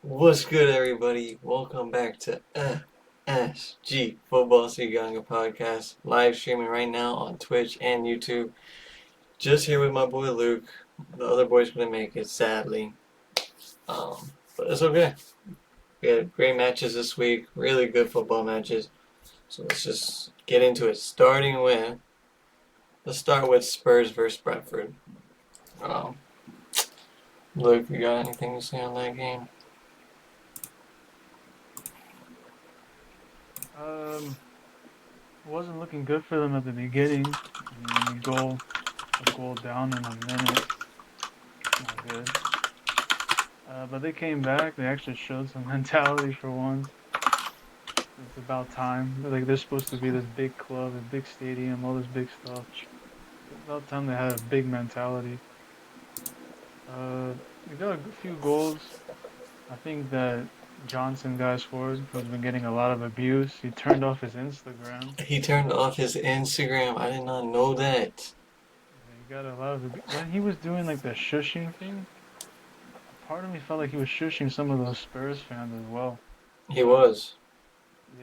What's good, everybody? Welcome back to SG Football Siganga Podcast, live streaming right now on Twitch and YouTube. Just here with my boy Luke. The other boys couldn't make it, sadly. But it's okay. We had great matches this week, really good football matches. So let's just get into it. Let's start with Spurs versus Brentford. Um, Luke, you got anything to say on that game? Wasn't looking good for them at the beginning. I mean, when you go a goal down in a minute, it's not good. But they came back. They actually showed some mentality for once. It's about time. They're supposed to be this big club, a big stadium, all this big stuff. It's about time they had a big mentality. We got a few goals. I think that Johnson guy scored, who's been getting a lot of abuse. He turned off his Instagram. He turned off his Instagram. I did not know that. Yeah, he got a lot of when he was doing like the shushing thing. Part of me felt like he was shushing some of those Spurs fans as well. He But was.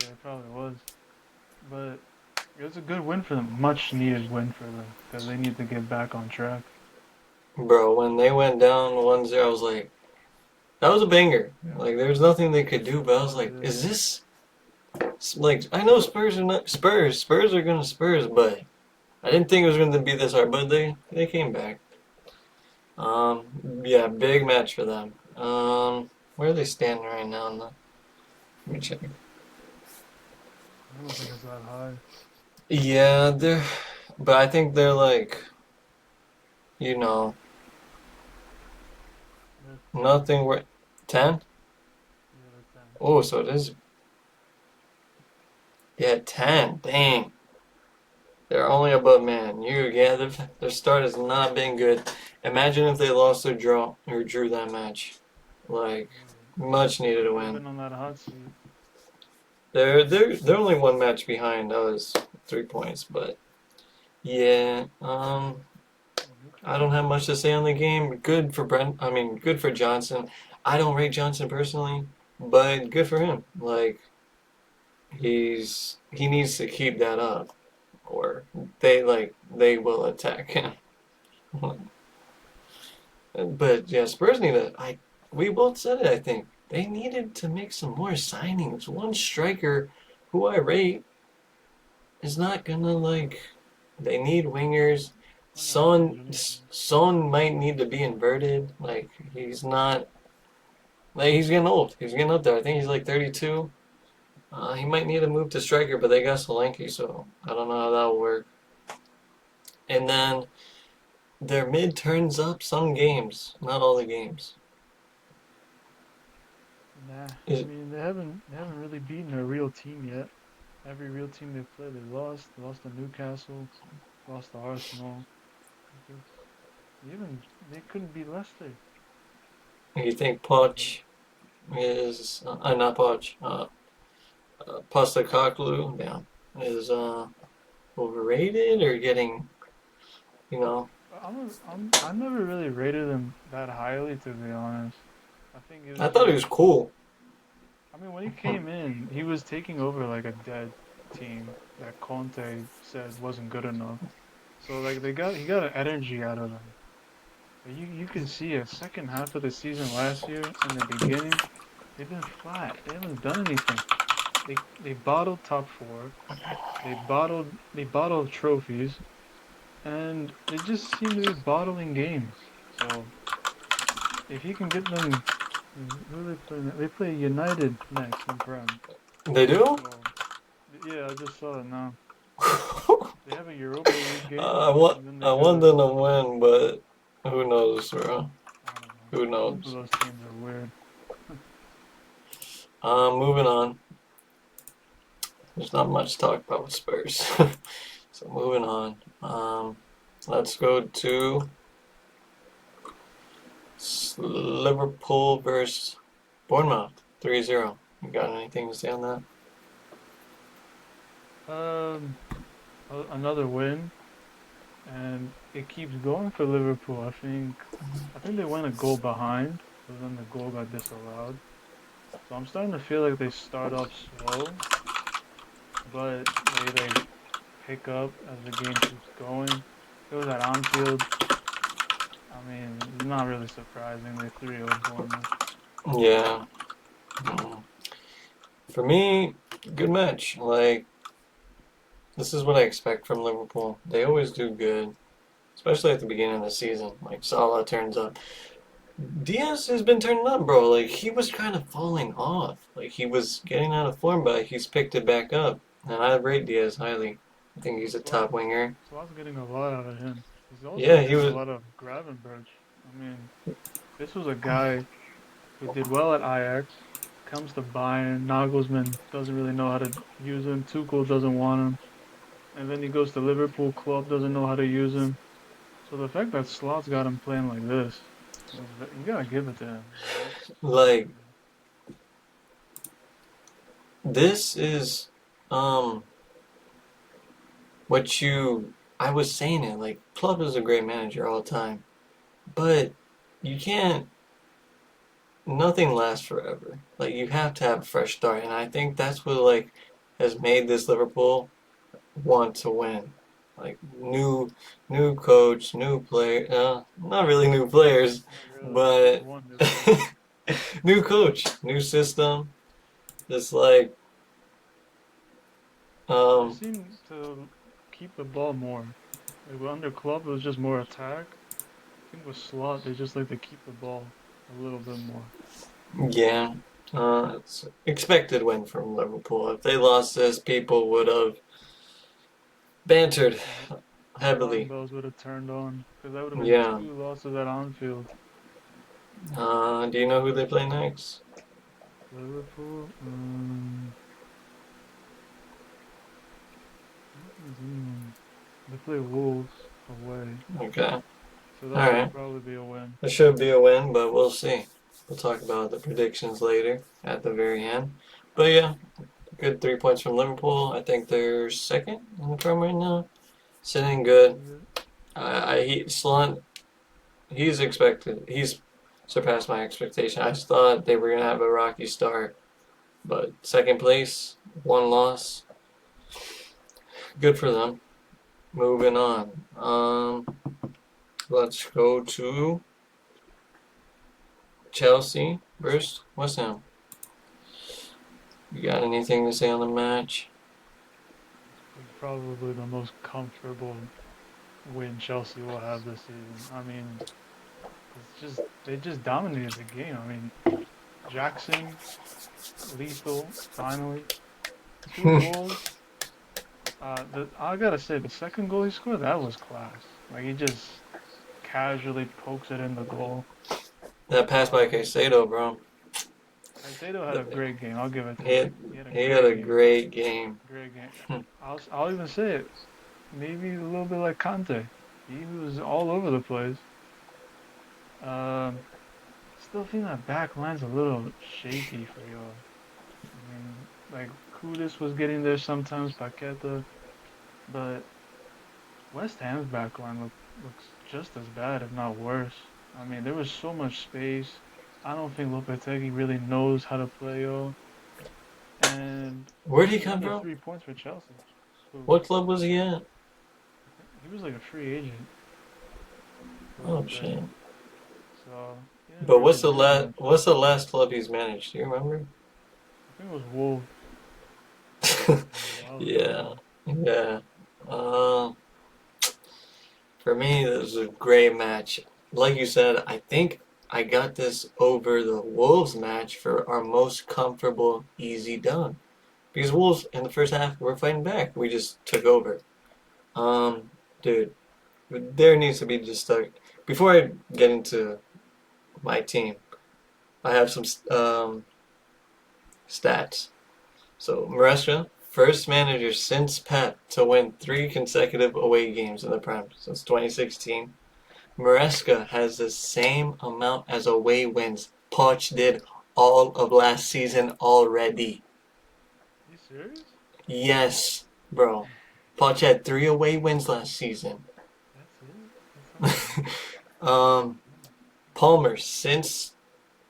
yeah, it probably was. But it was a good win for them, much needed win for them because they need to get back on track. Bro, when they went down 1-0, I was like, that was a banger. Like, there's nothing they could do, but I was like, Yeah. is this. Like, I know Spurs are not. Spurs. Spurs are gonna Spurs, but I didn't think it was gonna be this hard, but they came back. Yeah, big match for them. Where are they standing right now? Let me check. I don't think it's that high. Yeah, but I think they're like, you know, They're 10th. nothing. 10? Yeah, they're 10th. Oh, so it is. Yeah, 10. Dang. They're only above Man U. Yeah, their start has not been good. Imagine if they lost or drew that match. Like, much needed a They've win. been on that hot seat. They're only one match behind. That was 3 points, but yeah. I don't have much to say on the game. Good for Brent. I mean, good for Johnson. I don't rate Johnson personally, but good for him. Like, he needs to keep that up, or they will attack him. But yeah, Spurs need to. We both said it. I think they needed to make some more signings. One striker, who I rate, is not gonna like. They need wingers. We're gonna change anything. Son might need to be inverted. Like he's not. Like he's getting old. He's getting up there. I think he's like 32. He might need to move to striker, but they got Solanke, so I don't know how that will work. And then their mid turns up some games, not all the games. Nah, I Is mean they haven't really beaten a real team yet. Every real team they played, they lost. They lost to Newcastle, lost to Arsenal. It's, even they couldn't beat Leicester. You think So, Poch is not Poch, Postecoglou, yeah, is overrated or getting, you know? I never really rated him that highly, to be honest. I think it I was thought he just, was cool. I mean, when he came in, he was taking over like a dead team that Conte said wasn't good enough. So like he got an energy out of them. But you can see a second half of the season last year and the beginning, they've been flat. They haven't done anything. They bottled top four. They bottled trophies, and they just seem to be bottling games. So if he can get them, who they play? They play United next in Prem. They do? So yeah, I just saw it now. They have a Europa League game, and then they I got want a. them to win, but who knows, bro? I don't know. Who Both of knows? those teams are weird. Moving on. There's not much to talk about with Spurs. So moving on. Let's go to Liverpool versus Bournemouth. 3-0. You got anything to say on that? Um, Another win, and it keeps going for Liverpool. I think they went a goal behind, but then the goal got disallowed. So I'm starting to feel like they start off slow, but they pick up as the game keeps going. It was at Anfield. I mean, it's not really surprising. They 3-0'd Bournemouth. Yeah. Mm. For me, good match. Like, this is what I expect from Liverpool. They always do good, especially at the beginning of the season. Like, Salah turns up. Diaz has been turning up, bro. Like, he was kind of falling off. Like, he was getting out of form, but he's picked it back up. And I rate Diaz highly. I think he's a Slot, top winger. Slot's getting a lot out of him. He's also Yeah, he getting a was. lot of Gravenberch. I mean, this was a guy who did well at Ajax, comes to Bayern. Nagelsmann doesn't really know how to use him. Tuchel doesn't want him. And then he goes to Liverpool. Klopp doesn't know how to use him. So the fact that Slot's got him playing like this, you gotta give it to him. Like, this is. Um. What you. I was saying it. Like, Klopp is a great manager all the time. But you can't. Nothing lasts forever. Like, you have to have a fresh start. And I think that's what, like, has made this Liverpool want to win. Like new coach, new player. Not really new players, Not really. Just but one new player. new coach, new system. Just like They um, seem to keep the ball more. Like under Klopp, it was just more attack. I think with Slot, they just like to keep the ball a little bit more. yeah. It's expected win from Liverpool. If they lost this, people would have bantered Alarm heavily. bells would have turned on because that would have been Yeah. 2 losses at Anfield. Do you know who they play next? Liverpool. Who is anyone? They play Wolves away, Okay. All so that should right. probably be a win. It should be a win, but we'll see. We'll talk about the predictions later at the very end. But yeah, good 3 points from Liverpool. I think they're second in the Prem right now. Sitting good. Slot, he's expected. He's surpassed my expectation. I just thought they were gonna have a rocky start, but second place, one loss. Good for them. Moving on. Let's go to Chelsea versus West Ham. You got anything to say on the match? It's probably the most comfortable win Chelsea will have this season. I mean, it's just they just dominated the game. I mean, Jackson, lethal, finally, 2 goals. I gotta say, the second goal he scored, that was class. Like he just casually pokes it in the goal. That pass by Um, Caicedo, bro. Caicedo had a great game. I'll give it to He him. had, He had a he had great a game. great game. Great game. I'll even say it. Maybe a little bit like Kante. He was all over the place. Um, Still think that back line's a little shaky for y'all. I mean, like Kudus was getting there sometimes, Paqueta, but West Ham's back line looks just as bad, if not worse. I mean, there was so much space. I don't think Lopetegui really knows how to play, yo. And Where'd he it's come another from? 3 points for Chelsea. Who What club was he at? he was like a free agent for a Oh bit, shit. so he didn't But really do much. what's the last club he's managed? Do you remember? I think it was Wolves. It was a while ago Yeah. though. Yeah. Uh, for me, this was a great match. Like you said, I think I got this over the Wolves match for our most comfortable, easy done. Because Wolves in the first half were fighting back. We just took over. Um, dude, there needs to be just a. Before I get into my team, I have some stats. So Maresca, first manager since Pep to win 3 consecutive away games in the Prem since 2016. Maresca has the same amount as away wins Poch did all of last season already. You serious? Yes, bro. Poch had 3 away wins last season. That's it? That's all? um, Palmer, since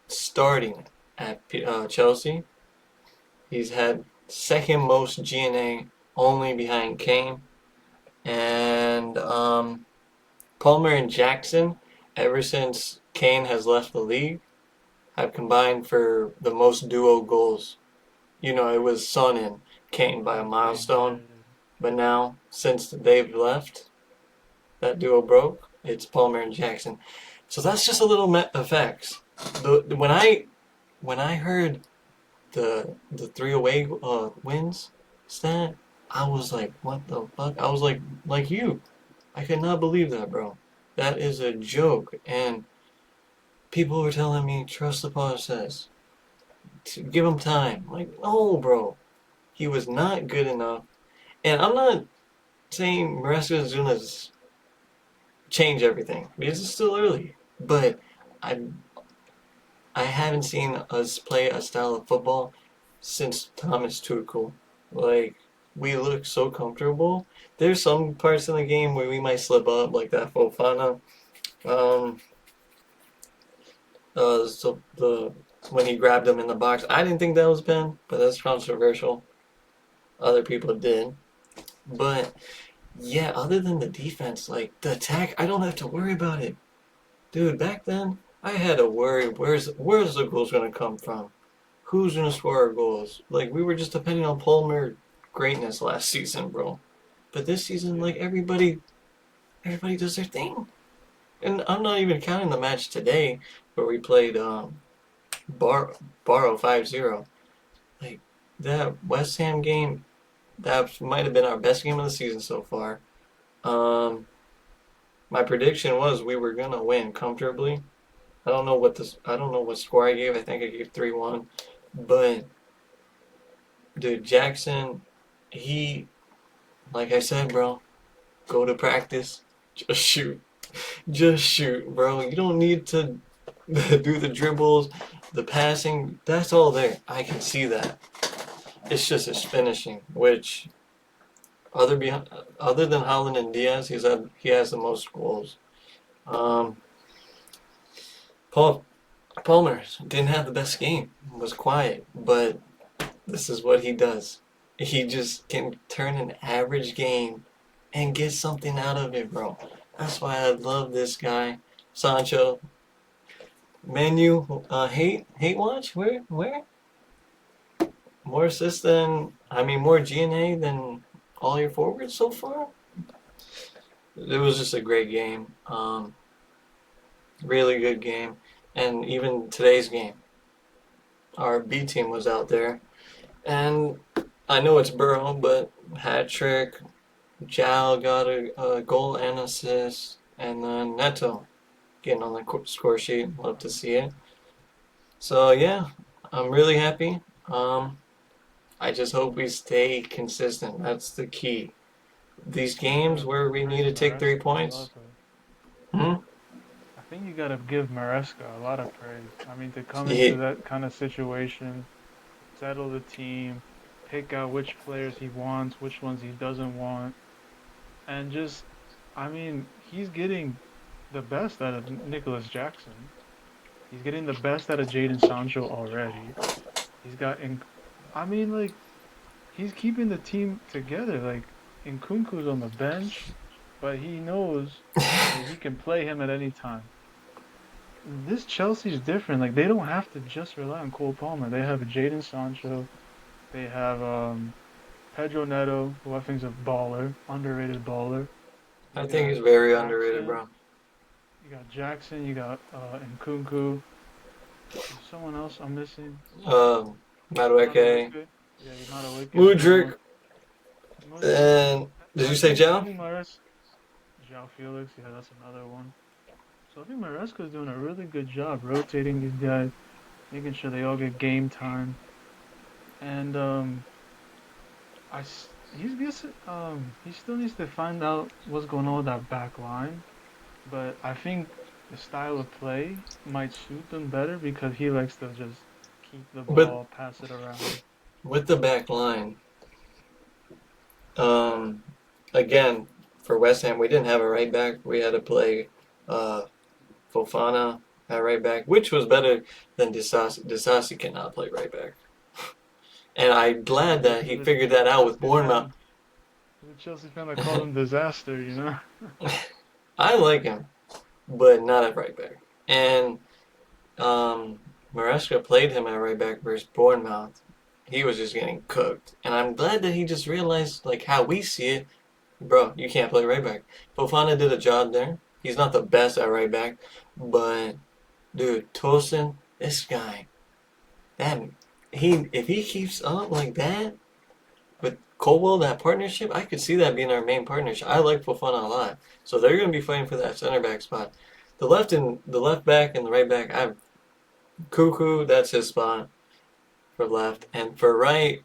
starting at Chelsea. He's had second most GNA, only behind Kane. And Palmer and Jackson, ever since Kane has left the league, have combined for the most duo goals. You know, it was Son and Kane by a With Kane, yeah, milestone. But now, since they've left, that duo broke. It's Palmer and Jackson. So that's just a little effects. When I heard the three away wins stat, I was like, what the fuck? I was like you. I could not believe that, bro. That is a joke. And people were telling me, trust the process. Give him time. Like, no, bro. He was not good enough. And I'm not saying Maresca is going to change everything because it's still early. But I I haven't seen us play a style of football since Thomas Tuchel. Like, we look so comfortable. There's some parts in the game where we might slip up, like that Fofana. Um, so the when he grabbed him in the box, I didn't think that was Ben, but that's controversial. Other people did, but yeah. Other than the defense, like the attack, I don't have to worry about it, dude. Back then, I had to worry. Where's the goals gonna come from? Who's gonna score our goals? Like we were just depending on Palmer greatness last season, bro. But this season, yeah, like everybody does their thing. And I'm not even counting the match today where we played Barrow 5-0. Like that West Ham game, that might have been our best game of the season so far. Um, my prediction was we were gonna win comfortably. I don't know what score I gave. I think I gave 3-1. But dude, Jackson, he like I said, bro, go to practice. Just shoot. Just shoot, bro. You don't need to do the dribbles, the passing. That's all there. I can see that. It's just his finishing, which other other than Haaland and Diaz, he has the most goals. Um, Paul Palmer didn't have the best game. Was quiet, but this is what he does. He just can turn an average game and get something out of it, bro. That's why I love this guy. Sancho, Menu, hate watch? Where? More assists than, I mean, more GNA than all your forwards so far? It was just a great game. Really good game. And even today's game, our B team was out there. And I know it's Burrow, but hat trick. Jal got a goal and assist. And then Neto getting on the score sheet. Love to see it. So, yeah, I'm really happy. Um, I just hope we stay consistent. That's the key. These you games gotta where we need praise to take 3 points. Maresca a lot. Hmm? I think you gotta give Maresca a lot of praise. I mean, to come into He, that kind of situation, settle the team, pick out which players he wants, which ones he doesn't want, and just, I mean, he's getting the best out of Nicholas Jackson. He's getting the best out of Jadon Sancho already. He's got, I mean, like, he's keeping the team together. Like, Nkunku's on the bench, but he knows that he can play him at any time. This Chelsea's different. Like, they don't have to just rely on Cole Palmer. They have Jadon Sancho. They have Pedro Neto, who I think is a baller, underrated baller. I You think got he's very underrated, Jackson. bro. You got Jackson. You got Nkunku. There's someone else I'm missing. Um, Madueke, Madueke. Yeah, Madueke is a good one. Mudrik, Mudrik. and did you I say think I Jao? think Mares. João Felix. Yeah, that's another one. So I think Maresca is doing a really good job rotating these guys, making sure they all get game time. And he still needs to find out what's going on with that back line. But I think the style of play might suit them better because he likes to just keep the But ball, pass it around. with the back line, um, again, for West Ham, we didn't have a right back. We had to play uh, Fofana. at right back, which was better than Disasi. Disasi cannot play right back. And I'm glad Well, that he figured that out with Bournemouth. He's a Chelsea fan that called him disaster, you know? I like him, but not at right back. And um, Maresca played him at right back versus Bournemouth. He was just getting cooked. And I'm glad that he just realized, like, how we see it. Bro, you can't play right back. Fofana did a job there. He's not the best at right back, but dude, Tosin, this guy, that if he keeps up like that with Colwell, that partnership, I could see that being our main partnership. I like Fofana a lot, so they're gonna be fighting for that center back spot. The left back and the right back, I have Cuckoo. That's his spot for left, and for right,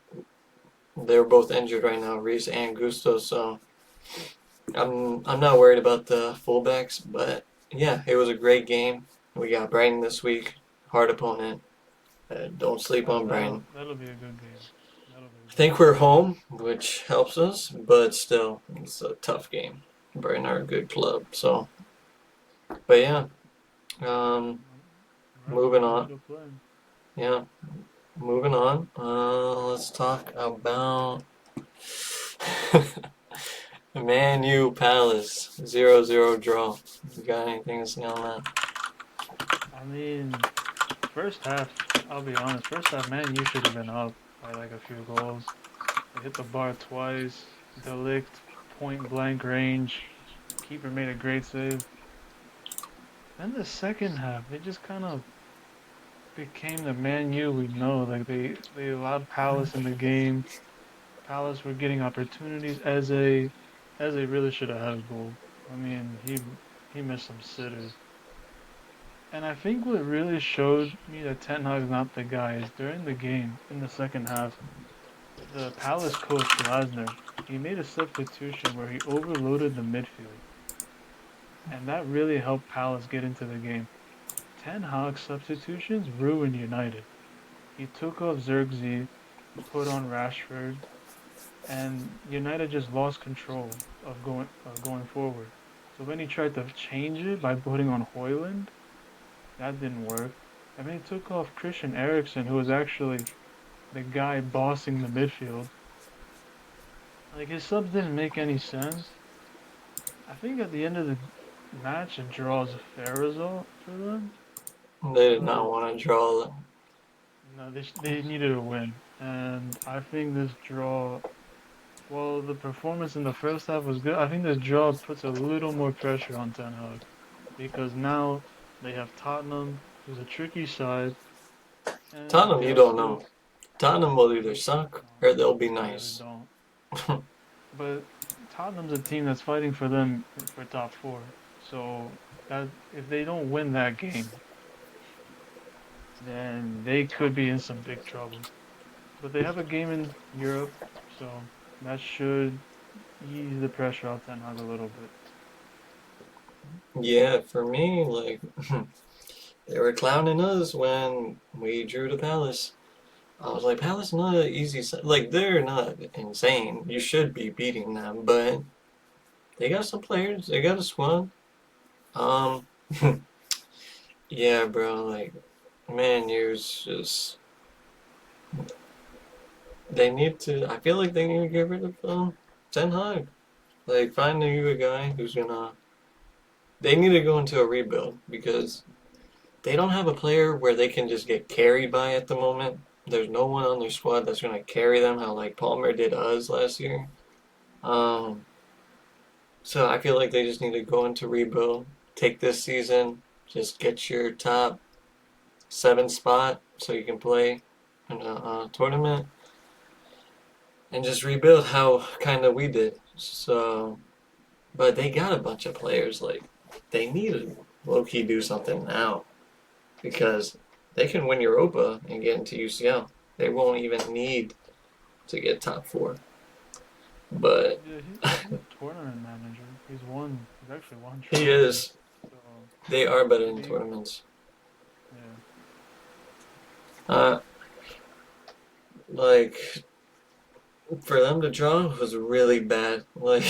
they're both injured right now, Reese and Gusto. So I'm not worried about the fullbacks, but yeah, it was a great game. We got Brighton this week, hard opponent. Don't sleep Oh, on Brighton. that'll be a good game. That'll be I a good think we're home, which helps us, but still, it's a tough game. Brighton are a good club, so. But yeah, um, game. moving Rashford's ready on. to play. Yeah, moving on. Let's talk about Man U Palace 0-0 draw. You got anything to say on that? I mean, first half, I'll be honest, first half, man, you should have been up by like a few goals. They hit the bar twice. Delict, point blank range. Keeper made a great save. Then the second half, they just kind of became the Man U we know. Like they allowed Palace in the game. Palace were getting opportunities as they really should have had a goal. I mean, he missed some sitters. And I think what really showed me that Ten Hag's not the guy is during the game in the second half, the Palace coach Glasner, he made a substitution where he overloaded the midfield, and that really helped Palace get into the game. Ten Hag's substitutions ruined United. He took off Xerxes, put on Rashford, and United just lost control of going forward. So when he tried to change it by putting on Hoyland, that didn't work. And then he took off Christian Eriksen, who was actually the guy bossing the midfield. Like his subs didn't make any sense. I think at the end of the match, a draw is a fair result for them. They did not But want to draw. no, they needed a win, and I think this draw. Well, the performance in the first half was good. I think this draw puts a little more pressure on Ten Hag because now they have Tottenham, who's a tricky side, and Tottenham, they you don't also know. Tottenham will either suck no, or they'll be they really nice. don't. But Tottenham's a team that's fighting for them for top four. So that if they don't win that game, then they could be in some big trouble. But they have a game in Europe, so that should ease the pressure off Ten Hag a little bit. Yeah, for me, like, they were clowning us when we drew to Palace. I was like, Palace not an easy side. Like, they're not insane. You should be beating them, but they got some players. They got a squad. Um, yeah, bro, like, Man U's just. They need to. I feel like they need to get rid of Ten Hag. Like, find a guy who's gonna. They need to go into a rebuild because they don't have a player where they can just get carried by at the moment. There's no one on their squad that's gonna carry them how like Palmer did us last year. Um, so I feel like they just need to go into rebuild. Take this season, just get your top 7 spot so you can play in a tournament, and just rebuild how kind of we did. So, but they got a bunch of players. Like they need to low key do something now because they can win Europa and get into UCL. They won't even need to get top 4. But Yeah, he's a tournament manager. He's won. He's actually won he trophies. is. So They are better in maybe, tournaments. yeah. Uh, like for them to draw was really bad. Like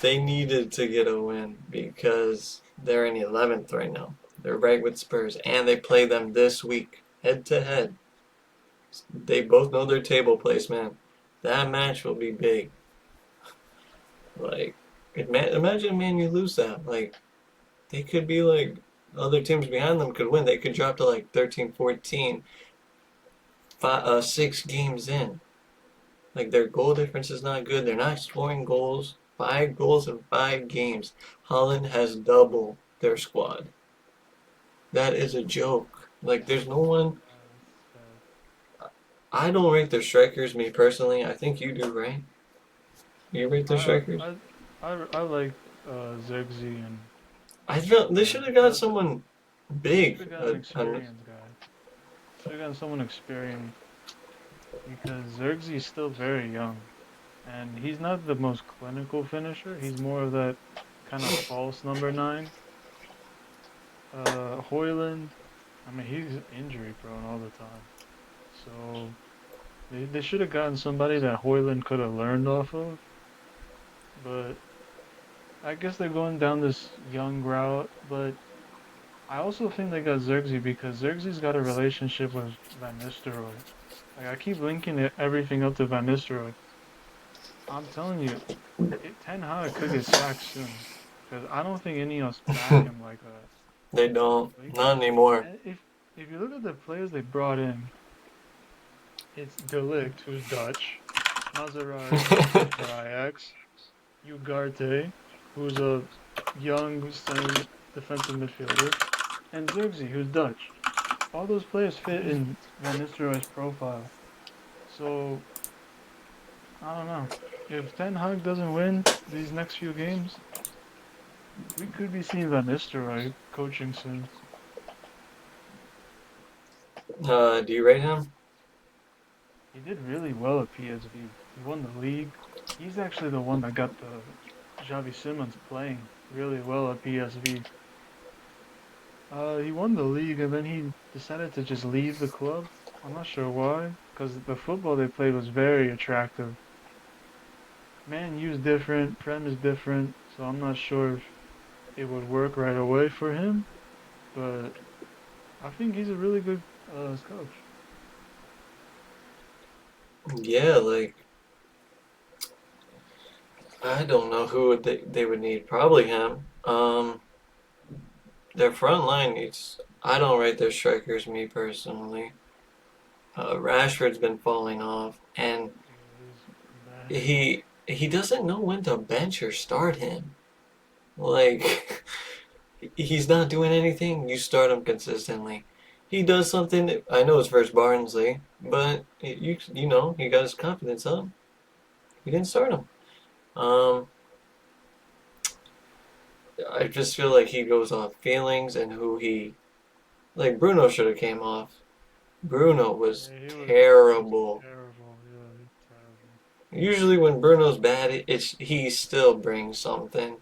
they needed to get a win because they're in 11th right now. They're right with Spurs, and they play them this week, head to head. They both know their table placement. That match will be big. Like, imagine Man U lose that. Like, they could be like other teams behind them could win. They could drop to like 13, 14, 6 games in. Like their goal difference is not good. They're not scoring goals. 5 goals in 5 games. Holland has double their squad. That is a joke. Like there's no one. That's sad. I don't rate their strikers. Me personally, I think you do, right? You rate their I strikers. I I like Zirkzee and I felt they should have got but someone should big. have got an experienced guy. Should have gotten someone experienced because Zirkzee is still very young, and he's not the most clinical finisher. He's more of that kind of false number nine. Hoyland, I mean, he's injury prone all the time. So they should have gotten somebody that Hoyland could have learned off of. But I guess they're going down this young route. But I also think they got Xerxes because Xerxes got a relationship with Van Nistelrooy. Like I keep linking everything up to Van Nistelrooy. I'm telling you, Ten Hag could get sacked soon because I don't think any of us back him like that. They don't. Like, Not anymore. and if you look at the players they brought in, it's De Ligt, who's Dutch, Mazerai, who played for Ajax, Ugarte, who's a young center defensive midfielder, and Xerxes, who's Dutch. All those players fit in Van Nistelrooy's profile. So I don't know. If Ten Hag doesn't win these next few games, we could be seeing Van Nistelrooy coaching soon. Do you rate him? He did really well at PSV. He won the league. He's actually the one that got the Xavi Simons playing really well at PSV. He won the league and then he decided to just leave the club. I'm not sure why, because the football they played was very attractive. Man U's different, Prem is different, so I'm not sure if it would work right away for him. But I think he's a really good coach. Yeah, like I don't know who they would need. Probably him. Their front line needs. I don't rate their strikers. Me personally, Rashford's been falling off, and Yeah, he's bad. he doesn't know when to bench or start him. Like he's not doing anything. You start him consistently. He does something. I know it's versus Barnsley, but you know he got his confidence up. You didn't start him. Um, I just feel like he goes off feelings and who he like. Bruno should have came off. Bruno was Yeah, he was terrible. terrible. Yeah, he's terrible. Usually when Bruno's bad, he still brings something,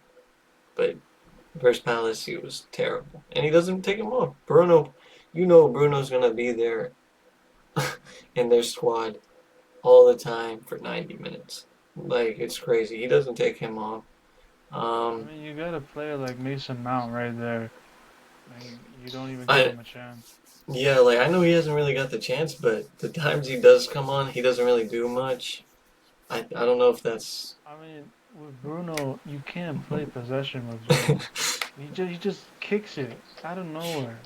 but versus Palace he was terrible, and he doesn't take him off. Bruno, you know Bruno's gonna be there in their squad all the time for 90 minutes. Like it's crazy. He doesn't take him off. I Um, mean, you got a player like Mason Mount right there, and you don't even give I him a chance. yeah, like I know he hasn't really got the chance, but the times he does come on, he doesn't really do much. I don't know if that's I mean, with Bruno, you can't play possession with Bruno. He just kicks it out of nowhere.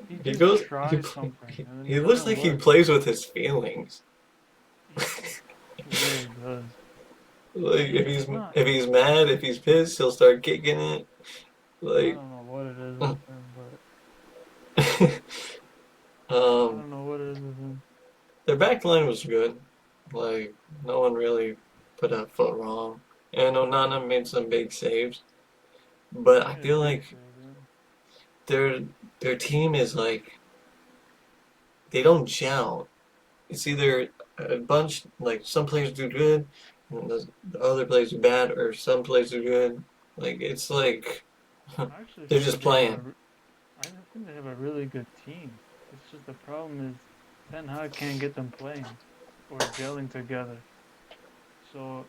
He he just goes tries something and then he it looks doesn't like he work. plays with his feelings. He, he really does. Like And it's not. if he's mad, if he's pissed, he'll start kicking it. I Like don't know what it is with him, but I um, don't know what it is with him. their back line was good. Like no one really put a foot wrong. And Onana made some big saves, but He I made a feel big like save, yeah. their their team is like they don't gel. It's either a bunch like some players do good, and the other players do bad, or some players do good. Like it's like I actually they're think just playing. I think they have a really good team. It's just the problem is Ten Hag can't get them playing or gelling together. So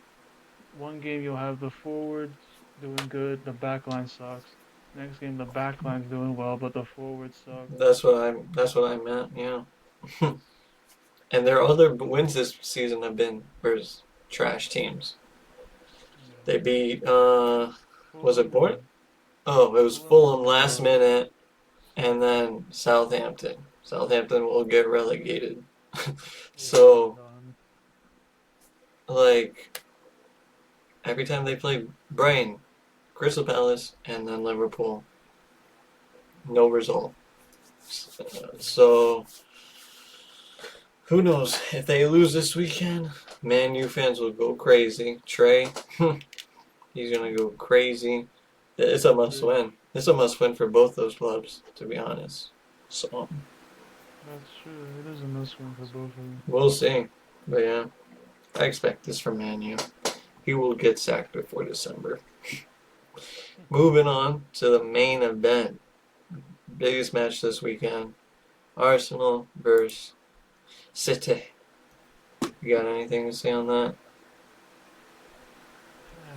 one game you'll have the forwards doing good, the back line sucks. Next game, the back line's doing well, but the forwards suck. That's what I meant. Yeah. And their other wins this season have been versus trash teams. Yeah. They beat was it Fulham Bournemouth? and Oh, it was Fulham and Fulham last Spurs. minute, and then Southampton. Southampton will get relegated. Yeah, they're So done. like every time they play Brighton, Crystal Palace, and then Liverpool, no result. Yeah. So who knows if they lose this weekend? Man U fans will go crazy. Trey, he's gonna go crazy. It's a must Yeah, win. It's a must win for both those clubs, to be honest. So that's true. It is a must win for both of them. we'll see. But yeah, I expect this from Man U. He will get sacked before December. Moving on to the main event. Biggest match this weekend. Arsenal versus City. You got anything to say on that?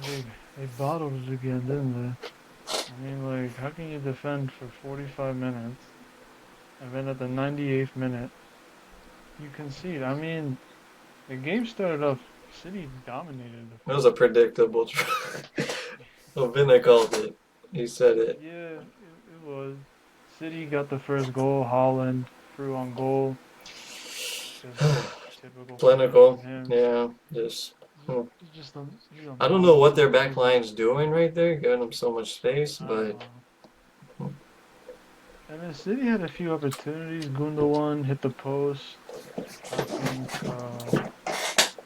Yeah, they bottled it again, didn't they? I mean, like, how can you defend for 45 minutes and then at the 98th minute you concede? I mean, the game started off, City dominated the It was a first. predictable try. Well, Vinna called it. He said it. Yeah, it was. City got the first goal. Holland threw on goal. Just typical finish from Clinical. him. Yeah, just. He's a I don't know what monster their of a back footballer. line's doing right there, giving them so much space, I don't but know. And then City had a few opportunities. Gundogan hit the post. I think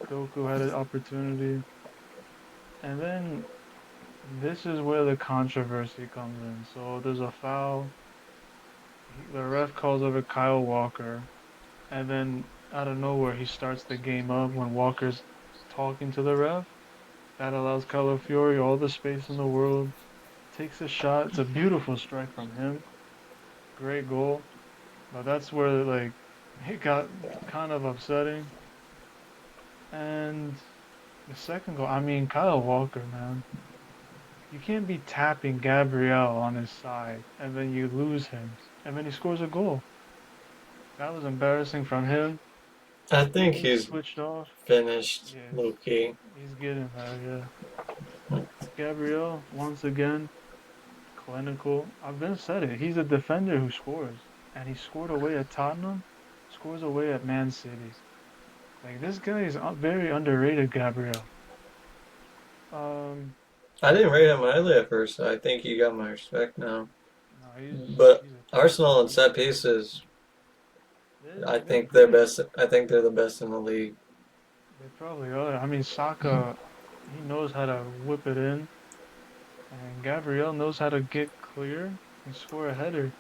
Doku had an opportunity. And then this is where the controversy comes in. So there's a foul. The ref calls over Kyle Walker. And then out of nowhere, he starts the game up when Walker's talking to the ref. That allows Calafiori all the space in the world. Takes a shot. It's a beautiful strike from him. Great goal. But that's where like it got kind of upsetting. And the second goal, I mean, Kyle Walker, man. You can't be tapping Gabriel on his side and then you lose him. And then he scores a goal. That was embarrassing from him. I Then think he he's switched off. finished Yeah, low key. he's getting there, yeah. Gabriel, once again, clinical. I've been said it. He's a defender who scores. And he scored away at Tottenham, scores away at Man City. Like, this guy is very underrated, Gabriel. Um, I didn't rate him highly at first. I think he got my respect now. no, But he's a top Arsenal and player. set pieces, I They're think they're great. best. I think they're the best in the league. They probably are. I mean, Saka, he knows how to whip it in, and Gabriel knows how to get clear and score a header.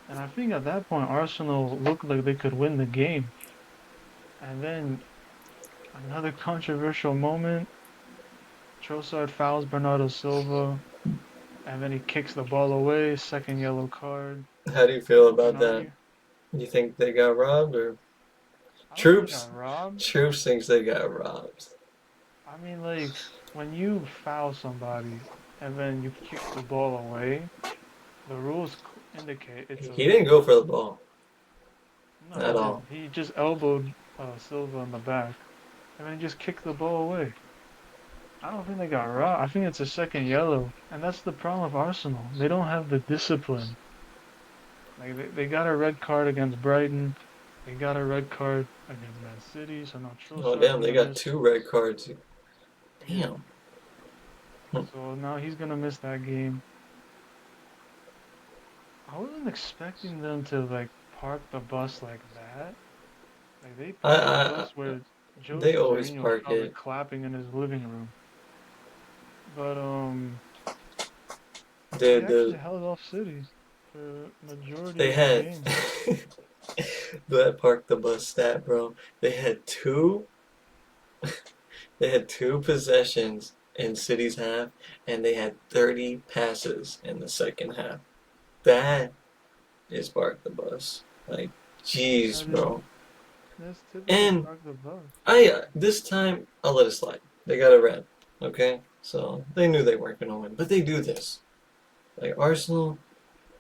And I think at that point, Arsenal looked like they could win the game. And then another controversial moment. Trossard fouls Bernardo Silva, and then he kicks the ball away. Second yellow card. How do you feel You can about that? argue. You think they got robbed or I don't think they Troops? got robbed. Troops thinks they got robbed. I mean, like, when you foul somebody and then you kick the ball away, the rules indicate it's He a. didn't go for the ball No, he at all. didn't. He just elbowed Silva in the back and then just kicked the ball away. I don't think they got robbed. I think it's a second yellow. And that's the problem with Arsenal. They don't have the discipline. Like, they got a red card against Brighton. They got a red card against Man City, so now Oh Trossard's damn, they gonna got miss. two red cards. Yeah. Damn. So now he's gonna miss that game. I wasn't expecting them to like park the bus like that. Like they I, parked the I, bus where they Jose always Mourinho was park probably it. clapping in his living room. But they Dude, actually held off City for majority they of the had game. that park the bus stat, bro. They had two. They had two possessions in City's half, and they had 30 passes in the second half. That is park the bus. Like, jeez, That is bro. that's typical And park the bus. this time I'll let it slide. They got a red, okay? So they knew they weren't gonna win, but they do this. Like Arsenal,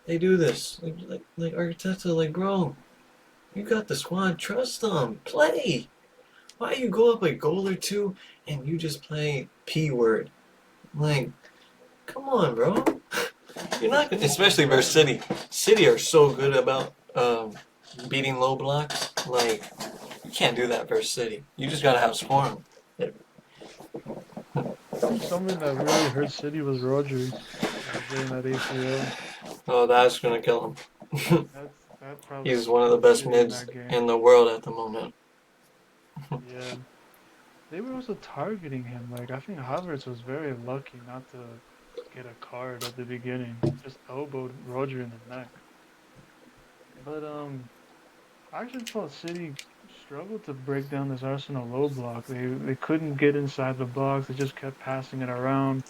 they do this. Like Arteta, like bro, you got the squad. Trust them. Play. Why you go up a goal or two and you just play P word? Like, come on, bro. You're not gonna, especially versus City. City are so good about beating low blocks. Like, you can't do that versus City. You just gotta outscore them. I think something that really hurt City was Rodri, getting that ACL. Oh, that's gonna kill him. That probably He's one of the killed best City in mids that game. in the world at the moment. Yeah. They were also targeting him. Like I think Havertz was very lucky not to get a card at the beginning. Just elbowed Roger in the neck. But I actually thought City struggled to break down this Arsenal low block. They couldn't get inside the box. They just kept passing it around.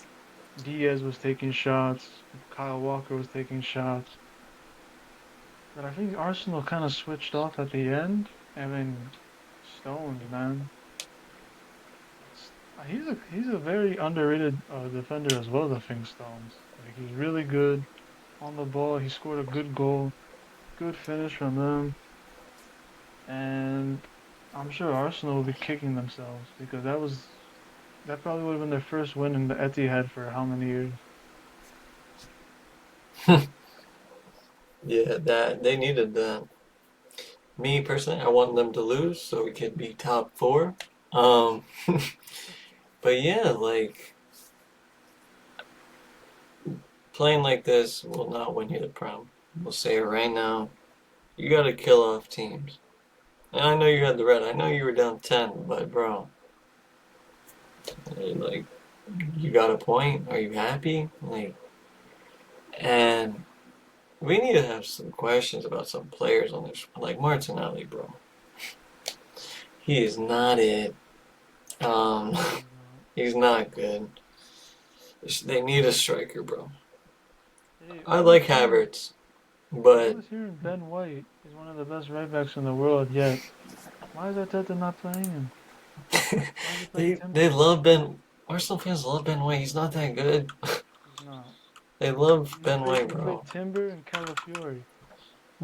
Diaz was taking shots. Kyle Walker was taking shots. But I think Arsenal kind of switched off at the end. And then Stones, man. He's a very underrated defender as well, I think Stones. Like he's really good on the ball. He scored a good goal, good finish from them, and I'm sure Arsenal will be kicking themselves because that probably would have been their first win in the Etihad for how many years? Yeah, that they needed that. Me personally, I want them to lose so we could be top four. Um, but yeah, like playing like this will not win you the Prem. We'll say it right now. You gotta kill off teams. And I know you had the red. I know you were down 10, but bro, like, you got a point? Are you happy? Like, and we need to have some questions about some players on this. Like Martinelli, bro. He is not it. Um, No, he's not. he's not good. They need a striker, bro. Hey, I like Havertz, I but was hearing Ben White is one of the best right backs in the world. Yet, why is Arteta not playing him? Why is he playing they Timber? love Ben. Arsenal fans love Ben White. He's not that good. He's not. They love Ben White, He played bro. Timber and Calafiori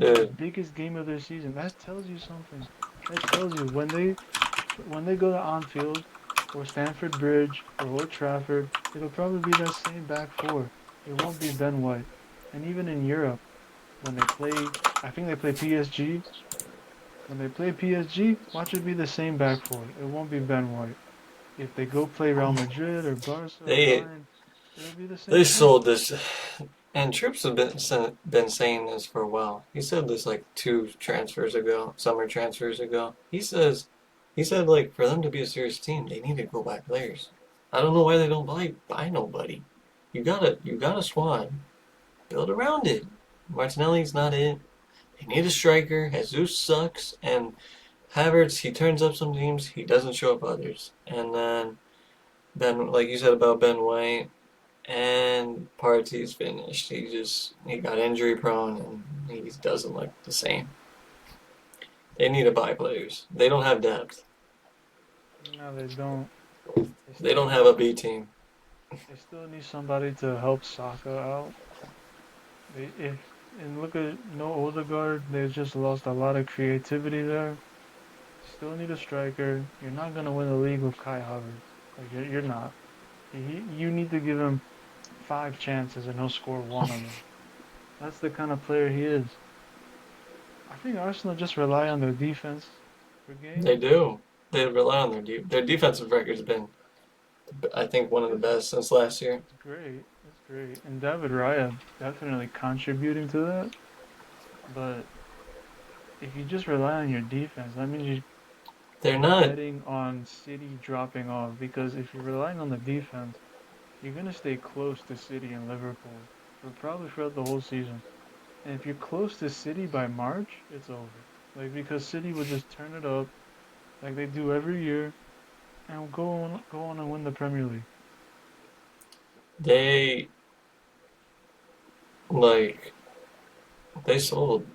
in the Dude, biggest game of their season. That tells you something. That tells you when they go to Anfield or Stamford Bridge or Old Trafford, it'll probably be that same back four. It won't be Ben White. And even in Europe, when they play, I think they play PSG. When they play PSG, watch it be the same back four. It won't be Ben White. If they go play Real Madrid or Barca or they Bayern, it'll be the they same thing. sold this, and Troops have been saying this for a while. He said this like two transfers ago, summer transfers ago. He said like for them to be a serious team, they need to go buy players. I don't know why they don't buy nobody. You got a squad, build around it. Martinelli's not it. They need a striker. Jesus sucks, and Havertz, he turns up some teams, he doesn't show up others. And then Ben, like you said about Ben White, and Partey's finished. He got injury prone and he doesn't look the same. They need to buy players. They don't have depth. No, they don't. They They still don't have need a B team. they still need somebody to help Saka out. They if and look at no Odegaard, they've just lost a lot of creativity there. Still need a striker. You're not gonna win the league with Kai Havertz. Like you're not. You need to give him 5 chances and he'll score one of them. That's the kind of player he is. I think Arsenal just rely on their defense for They games. do. They rely on their defensive record's been, I think, one of the It's best since last year. it's great. It's great. And David Raya definitely contributing to that. But if you just rely on your defense, that means They're you're not. betting on City dropping off. Because if you're relying on the defense, you're gonna stay close to City and Liverpool for probably throughout the whole season. And if you're close to City by March, it's over. Like because City would just turn it up like they do every year and go on and win the Premier League. They like they sold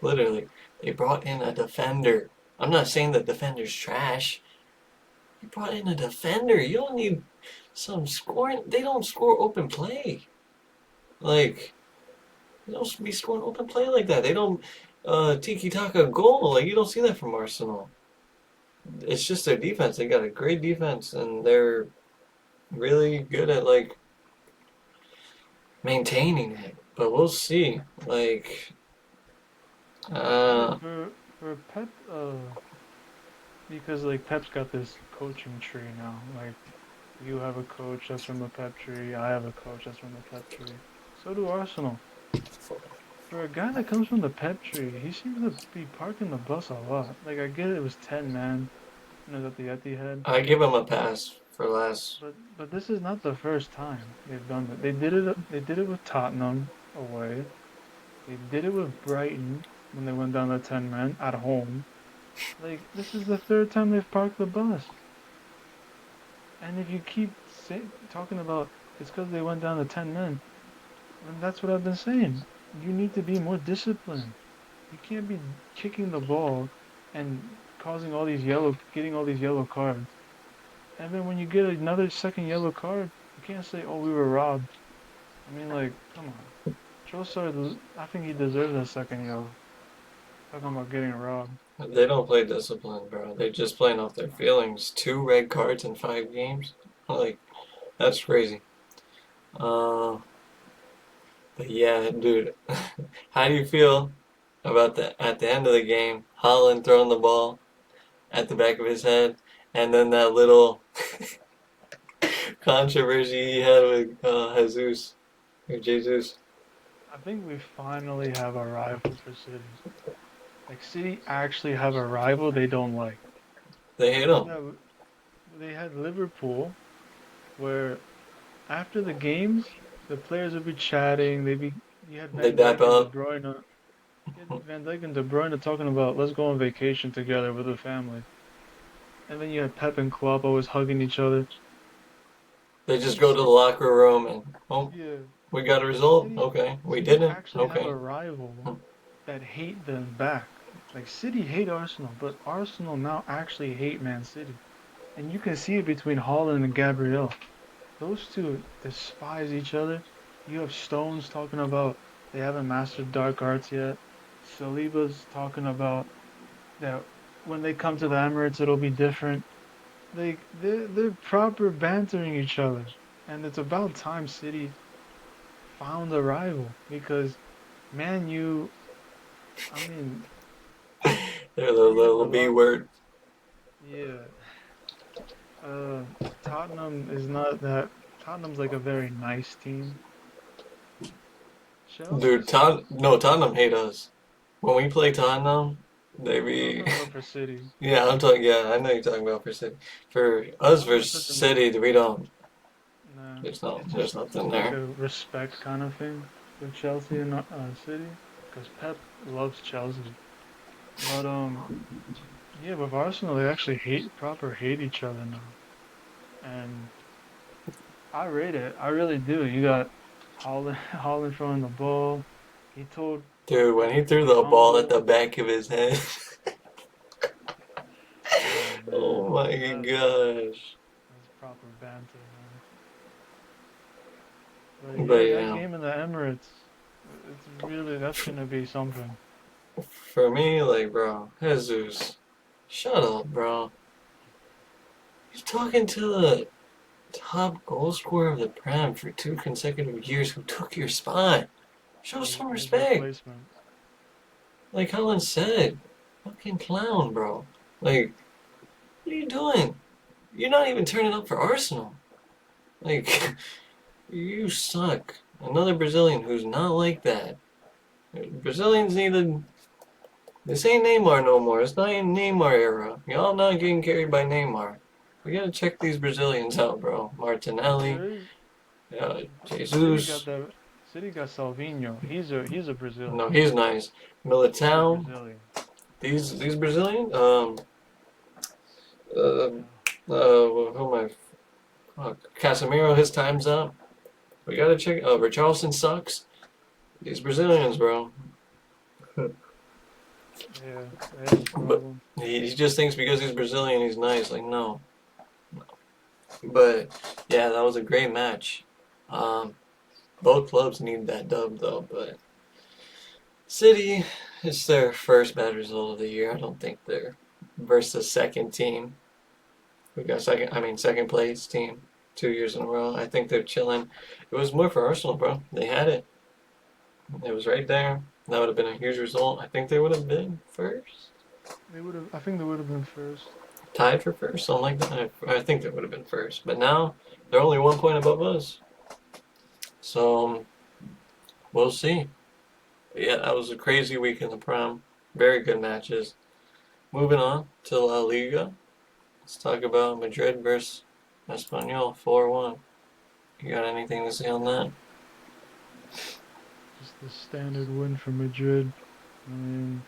literally. They brought in a defender. I'm not saying the defender's trash. You brought in a defender. You don't need some scoring. They don't score open play. Like, they don't be scoring open play like that. They don't tiki-taka goal. Like, you don't see that from Arsenal. It's just their defense. They got a great defense, and they're really good at, like, maintaining it. But we'll see. Like, Like uh, for Pep, because like Pep's got this coaching tree now. Like you have a coach that's from the Pep tree. I have a coach that's from the Pep tree. So do Arsenal. For a guy that comes from the Pep tree, he seems to be parking the bus a lot. Like I get it was 10 men and it was at the Etihad, I give them a pass for last. but this is not the first time they've done that. They did it with Tottenham away. They did it with Brighton when they went down to 10 men at home. Like this is the third time they've parked the bus. And if you keep talking about it's because they went down to 10 men, then that's what I've been saying. You need to be more disciplined. You can't be kicking the ball and getting all these yellow cards. And then when you get another second yellow card, you can't say, "Oh, we were robbed." I mean, like, come on. Trossard, I think he deserves a second yellow. Talking about getting robbed. They don't play discipline, bro. They're just playing off their feelings. 2 red cards in 5 games? Like, that's crazy. Uh, but yeah, dude. How do you feel about the at the end of the game, Holland throwing the ball at the back of his head, and then that little controversy he had with Jesus or Jesus? I think we finally have a rival for City. Like, City actually have a rival they don't like. They hate him. No, they had Liverpool, where after the games, the players would be chatting. You had They Van dap Dijk and De up. Bruyne. You had Van Dijk and De Bruyne talking about let's go on vacation together with the family. And then you had Pep and Klopp always hugging each other. They just go to the locker room and, oh, Yeah, we got a result. City, Okay, we City didn't. actually have Okay. a rival that hate them back. Like City hate Arsenal, but Arsenal now actually hate Man City. And you can see it between Haaland and Gabriel. Those two despise each other. You have Stones talking about they haven't mastered dark arts yet. Saliba's talking about that when they come to the Emirates it'll be different. They're proper bantering each other. And it's about time City found a rival because Man U, I mean, They're the they have little a B lot. word. Yeah. Uh, Tottenham is not that. Tottenham's like a very nice team. Dude, Chelsea's. No, Tottenham hate us. When we play Tottenham, they No, I'm be. talking about for City. Yeah, I'm talking. Yeah, I know you're talking about for City. For us Tottenham versus put them. City, we don't. Nah, There's no. it's There's just nothing like there. a respect kind of thing with Chelsea and City, because Pep loves Chelsea. But yeah, with Arsenal they actually hate each other now, and I rate it. I really do. You got Holland, Holland throwing the ball. He told Dude, when Pep he to threw be the ball at humble. the back of his head. Oh Oh man, my gosh. that's proper banter, man. But But yeah, that yeah, game in the Emirates, that's gonna be something. for me, like, bro, Jesus, shut up, bro. You're talking to the top goal scorer of the Prem for 2 consecutive years who took your spot. Show some His respect. replacement. Like Colin said, fucking clown, bro. Like, what are you doing? You're not even turning up for Arsenal. Like, you suck. Another Brazilian who's not like that. Brazilians need to. This ain't Neymar no more. It's not even Neymar era. Y'all not getting carried by Neymar. We gotta check these Brazilians out, bro. Martinelli, There is City got Jesus. the City got Salvinho. He's a No, Brazilian. he's nice. He's a Militao. Brazilian. These Brazilians. Uh, Yeah. who am I? Casemiro. His time's up. We gotta check. Richarlison sucks. These Brazilians, bro. Yeah, they have a But problem. he just thinks because he's Brazilian, he's nice. Like, no. But yeah, that was a great match. Um, Both clubs need that dub though, but City, it's their first bad result of the year. I don't think they're versus the second team. We got second place team 2 years in a row. I think they're chilling. It was more for Arsenal, bro. They had it. It was right there. That would have been a huge result. I think they would have been first. They would have. I think they would have been first. Tied for first, something like that. I think they would have been first. But now they're only 1 point above us. So we'll see. But yeah, that was a crazy week in the Prem. Very good matches. Moving on to La Liga. Let's talk about Madrid versus Espanyol 4-1. You got anything to say on that? Just the standard win for Madrid. I mean,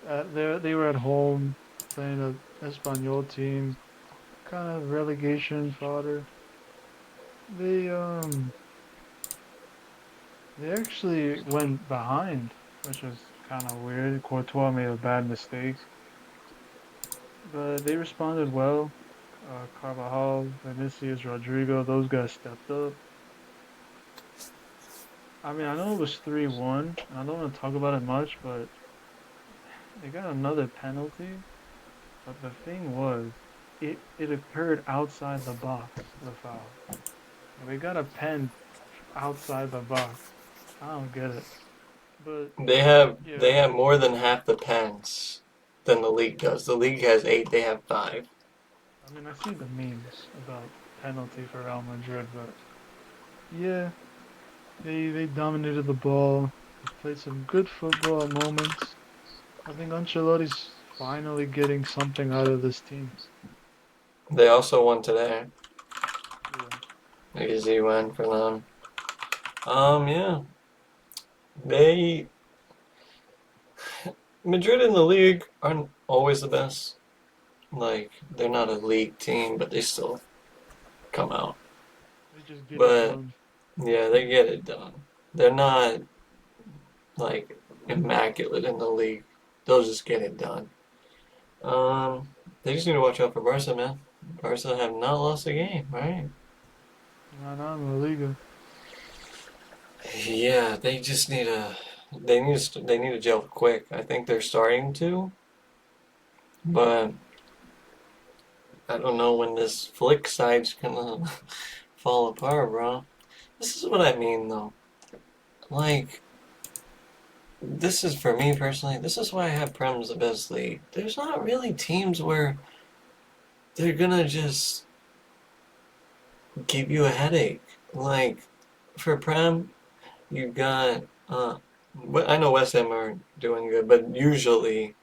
they were at home playing a Espanyol team, kind of relegation fodder. They um they actually went behind, which was kind of weird. Courtois made a bad mistake, but they responded well. Carvajal, Vinicius, Rodrigo, those guys stepped up. I mean, I know it was 3-1. I don't want to talk about it much, but they got another penalty. But the thing was, it occurred outside the box, the foul. And they got a pen outside the box. I don't get it. But They yeah, have more than half the pens than the league does. The league has 8, they have 5. I mean, I see the memes about penalty for Real Madrid, but yeah, they dominated the ball. They played some good football at moments. I think Ancelotti's finally getting something out of this team. They also won today. Yeah. Easy win for them. Yeah. They Madrid in the league aren't always the best. Like, they're not a league team, but they still come out. They just get it But done. yeah, they get it done. They're not like immaculate in the league. They'll just get it done. They just need to watch out for Barca, man. Barca have not lost a game, right? Not in La Liga. Yeah, they just need a they need to gel quick. I think they're starting to, but I don't know when this flick side's gonna fall apart, bro. This is what I mean, though. Like, this is for me personally. This is why I have Prem's the best league. There's not really teams where they're gonna just give you a headache. Like, for Prem, you got I know West Ham are doing good, but usually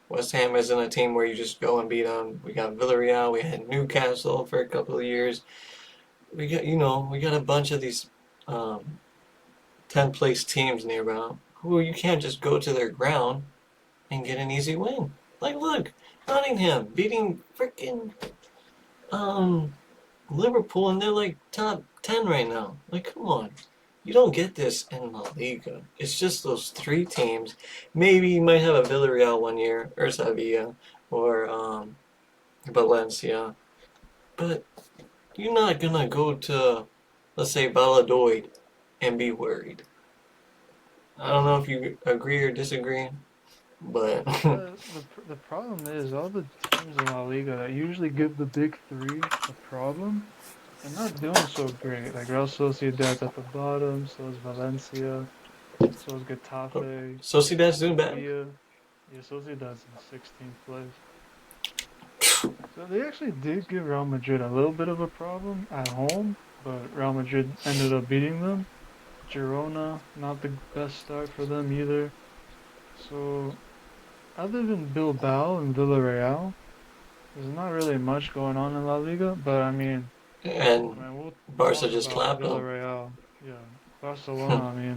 West Ham isn't a team where you just go and beat them. We got Villarreal, we had Newcastle for a couple of years. We got a bunch of these um, 10th place teams nearby who you can't just go to their ground and get an easy win. Like, look, Nottingham beating freaking um, Liverpool, and they're like top 10 right now. Like, come on. You don't get this in La Liga. It's just those 3 teams. Maybe you might have a Villarreal one year, or Sevilla, or Valencia. But you're not going to go to, let's say, Valladolid and be worried. I don't know if you agree or disagree, but The problem is all the teams in La Liga that usually give the big three a problem. They're not doing so great. Like Real Sociedad's at the bottom, so is Valencia, so is Getafe, Sociedad's doing bad. Sevilla. Yeah, Sociedad's in 16th place. So they actually did give Real Madrid a little bit of a problem at home, but Real Madrid ended up beating them. Girona, not the best start for them either. So other than Bilbao and Villarreal, there's not really much going on in La Liga, but And we'll Barca talk just about clapped them. Villarreal. Yeah, Barcelona.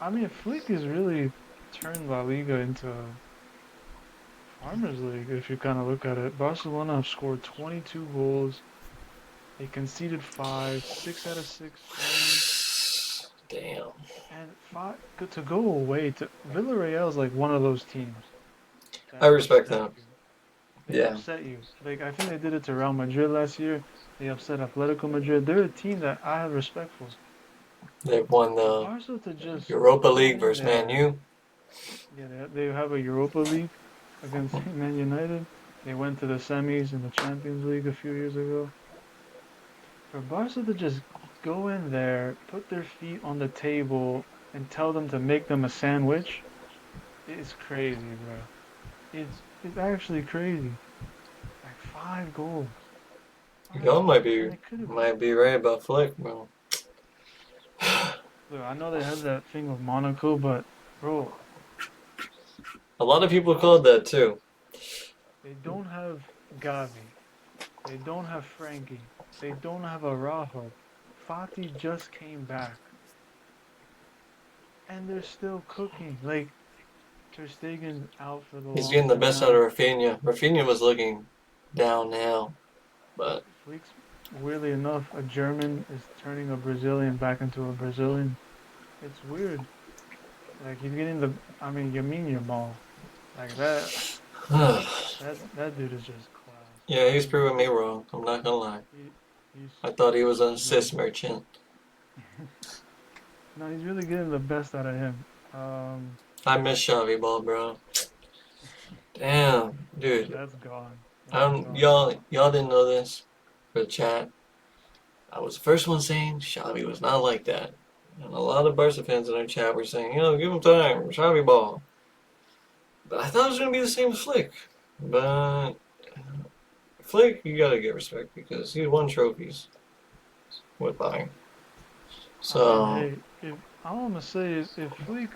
That, Flick has really turned La Liga into a farmers league. If you kind of look at it, Barcelona have scored 22 goals. They conceded 5, 6 out of 6 games, Damn. and to go away to Villarreal is like one of those teams I that just respect stab that. you. They Yeah, upset you. Like I think they did it to Real Madrid last year. They upset Atletico Madrid. They're a team that I have respect for. they won For the Barca to just Europa go League in versus Man there, U. yeah, they have a Europa League against Man United. They went to the semis in the Champions League a few years ago. For Barca to just go in there, put their feet on the table, and tell them to make them a sandwich, it's crazy, bro. It's actually crazy. Like 5 goals, Y'all and it could have. might be right about Flick, bro. Look, I know they have that thing with Monaco, but bro, A lot of people called Barca, that too. they don't have Gavi, they don't have Frankie, they don't have Araujo. Fati just came back, and they're still cooking. Like Ter Stegen's out for the He's long getting the term best out of now. Rafinha. Rafinha was looking down now, but Fleek's, weirdly enough, a German is turning a Brazilian back into a Brazilian. It's weird. Like he's getting the, I mean, Yamin Yamal, like that. That dude is just class, yeah, bro. he's proving me wrong. I'm not gonna lie. He he's I thought he was an he's really assist merchant. no, he's really getting the best out of him. Um, I miss Xavi Ball, bro. Damn, yeah, dude. that's gone. I That's don't, gone. y'all didn't know this for the chat. I was the first one saying Xavi was not like that. And a lot of Barca fans in our chat were saying, give him time, Xavi Ball. But I thought it was going to be the same as Flick. But Flick, you got to get respect because he won trophies with Bayern. I mean, So hey, if all I'm gonna say is if Fleek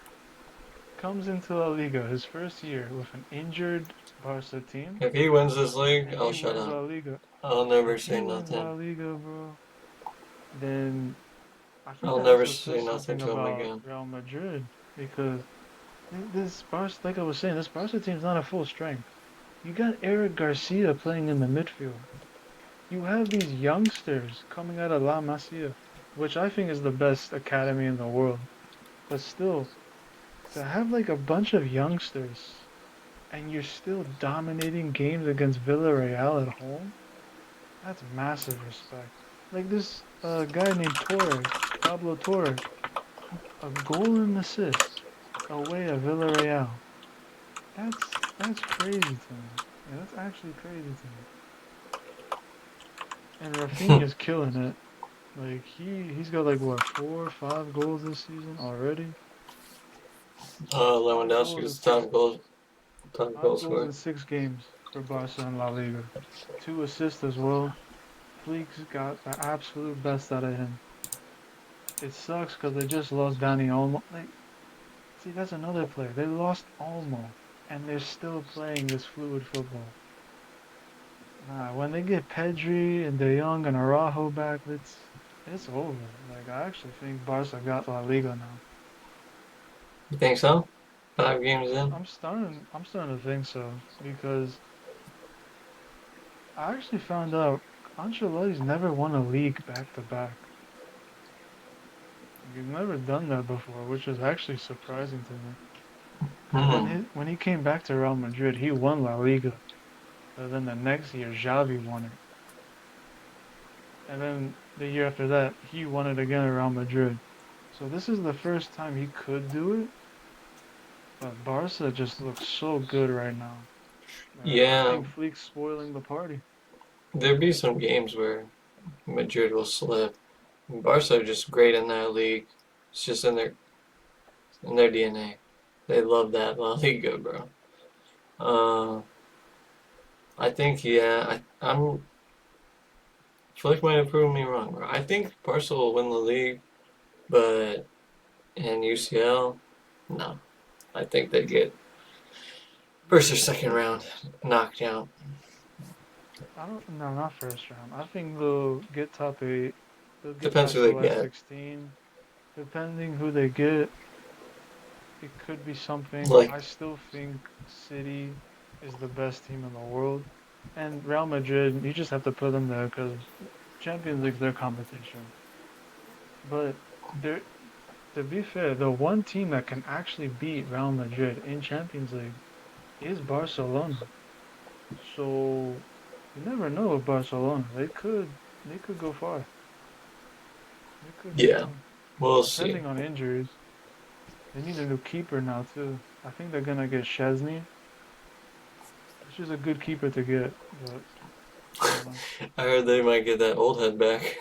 comes into La Liga his first year with an injured Barca team if he wins this league, and I'll he shut wins up. La Liga, I'll never if say he wins La nothing. Liga, bro, then I think I'll that never also say says nothing something to him about again. Real Madrid because this Barca, like I was saying, this Barca team's not at full strength. You got Eric Garcia playing in the midfield. You have these youngsters coming out of La Masia, which I think is the best academy in the world. But still, to have like a bunch of youngsters and you're still dominating games against Villarreal at home, that's massive respect. Like this guy named Torre, Pablo Torre, a goal and assist away at Villarreal. That's crazy to me. Yeah, that's actually crazy to me. And Rafinha's killing it. Like he's got like what 4 or 5 goals this season already. Five Lewandowski goals is in the six top goal 5 goals in scorer. 6 games for Barca and La Liga. 2 assists as well. Fleek's got the absolute best out of him. It sucks because they just lost Danny Olmo. Like, see, that's another player. They lost Olmo, and they're still playing this fluid football. Nah, when they get Pedri and De Jong and Araujo back, it's over. Like, I actually think Barca got La Liga now. You think so? 5 games in? I'm starting to think so because I actually found out Ancelotti's never won a league back to back. He's never done that before, which is actually surprising to me. Because Hmm. when he came back to Real Madrid, he won La Liga. But then the next year, Xavi won it, and then the year after that, he won it again at Real Madrid. So this is the first time he could do it. But Barca just looks so good right now. I Yeah, think Fleek's spoiling the party. there be some games where Madrid will slip. Barca are just great in that league. It's just in their DNA. They love that La Liga, bro. Uh, I think yeah. I'm Flick might have proven me wrong, bro. I think Barca will win the league, but in UCL, no. I think they get first or second round knocked out. I don't. No, not first round. I think they'll get top 8. They'll get Depends who past the they last get. 16. Depending who they get, it could be something. Like I still think City is the best team in the world. And Real Madrid, you just have to put them there because Champions League's their competition. But there, to be fair, the one team that can actually beat Real Madrid in Champions League is Barcelona. So you never know with Barcelona. They could go far. They could go Yeah, far. we'll see. Depending on injuries. They need a new keeper now too. I think they're gonna get Chesney, which is a good keeper to get, but I don't know. I heard they might get that old head back.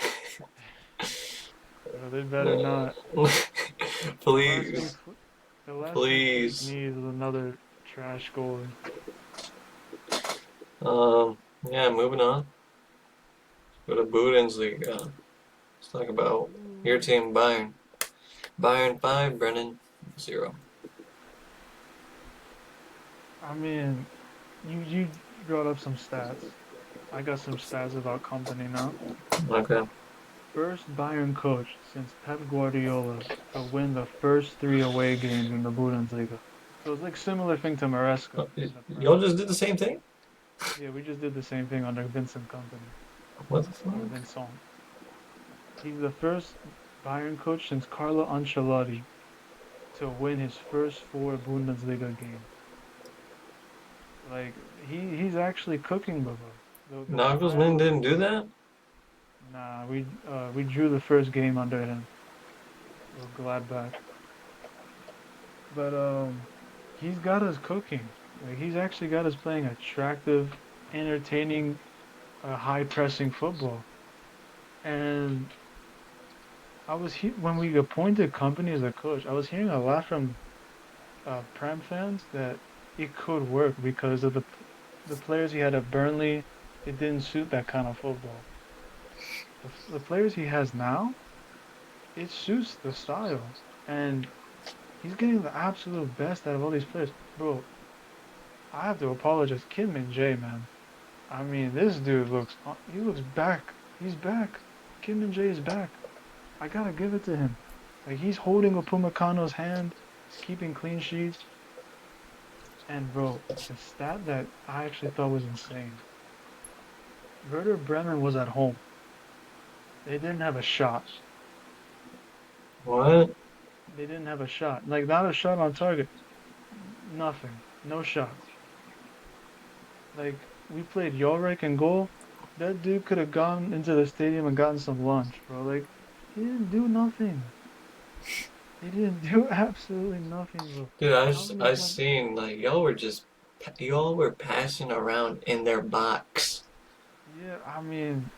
Bro, they better not. The last thing Please, Fl- the last thing Fleet please. needs is another trash goalie. Um, yeah, moving on. Go to Bundesliga. Let's talk about your Ooh. team, Bayern. Bayern 5, Brennan 0. I mean, you brought up some stats. I got some stats about company now. Okay. First Bayern coach since Pep Guardiola to win the first three away games in the Bundesliga. So it's like similar thing to Maresca in the Y'all Prem. just did the same thing? Yeah, we just did the same thing under Vincent Company What the or fuck? Vincent. He's the first Bayern coach since Carlo Ancelotti to win his first four Bundesliga games. Like he's actually cooking, Bubba. The Nagelsmann style. didn't do that? Nah, we drew the first game under him with Gladbach, but he's got us cooking. Like he's actually got us playing attractive, entertaining, high pressing football. And when we appointed Company as a coach, I was hearing a lot from Prem fans that it could work because of the players he had at Burnley. It didn't suit that kind of football. The players he has now, it suits the style, and he's getting the absolute best out of all these players. Bro, I have to apologize, Kim Min Jae, man. I mean, this dude he looks back. He's back. Kim Min Jae is back. I gotta give it to him. Like he's holding Upamecano's hand, keeping clean sheets. And bro, the stat that I actually thought was insane. Werder Bremen was at home. They didn't have a shot. What? They didn't have a shot. Like not a shot on target. Nothing. No shots. Like we played Jorek in goal. That dude could have gone into the stadium and gotten some lunch, bro. Like he didn't do nothing. He didn't do absolutely nothing, bro. Dude, How many I times? seen like y'all were passing around in their box. Yeah, I mean,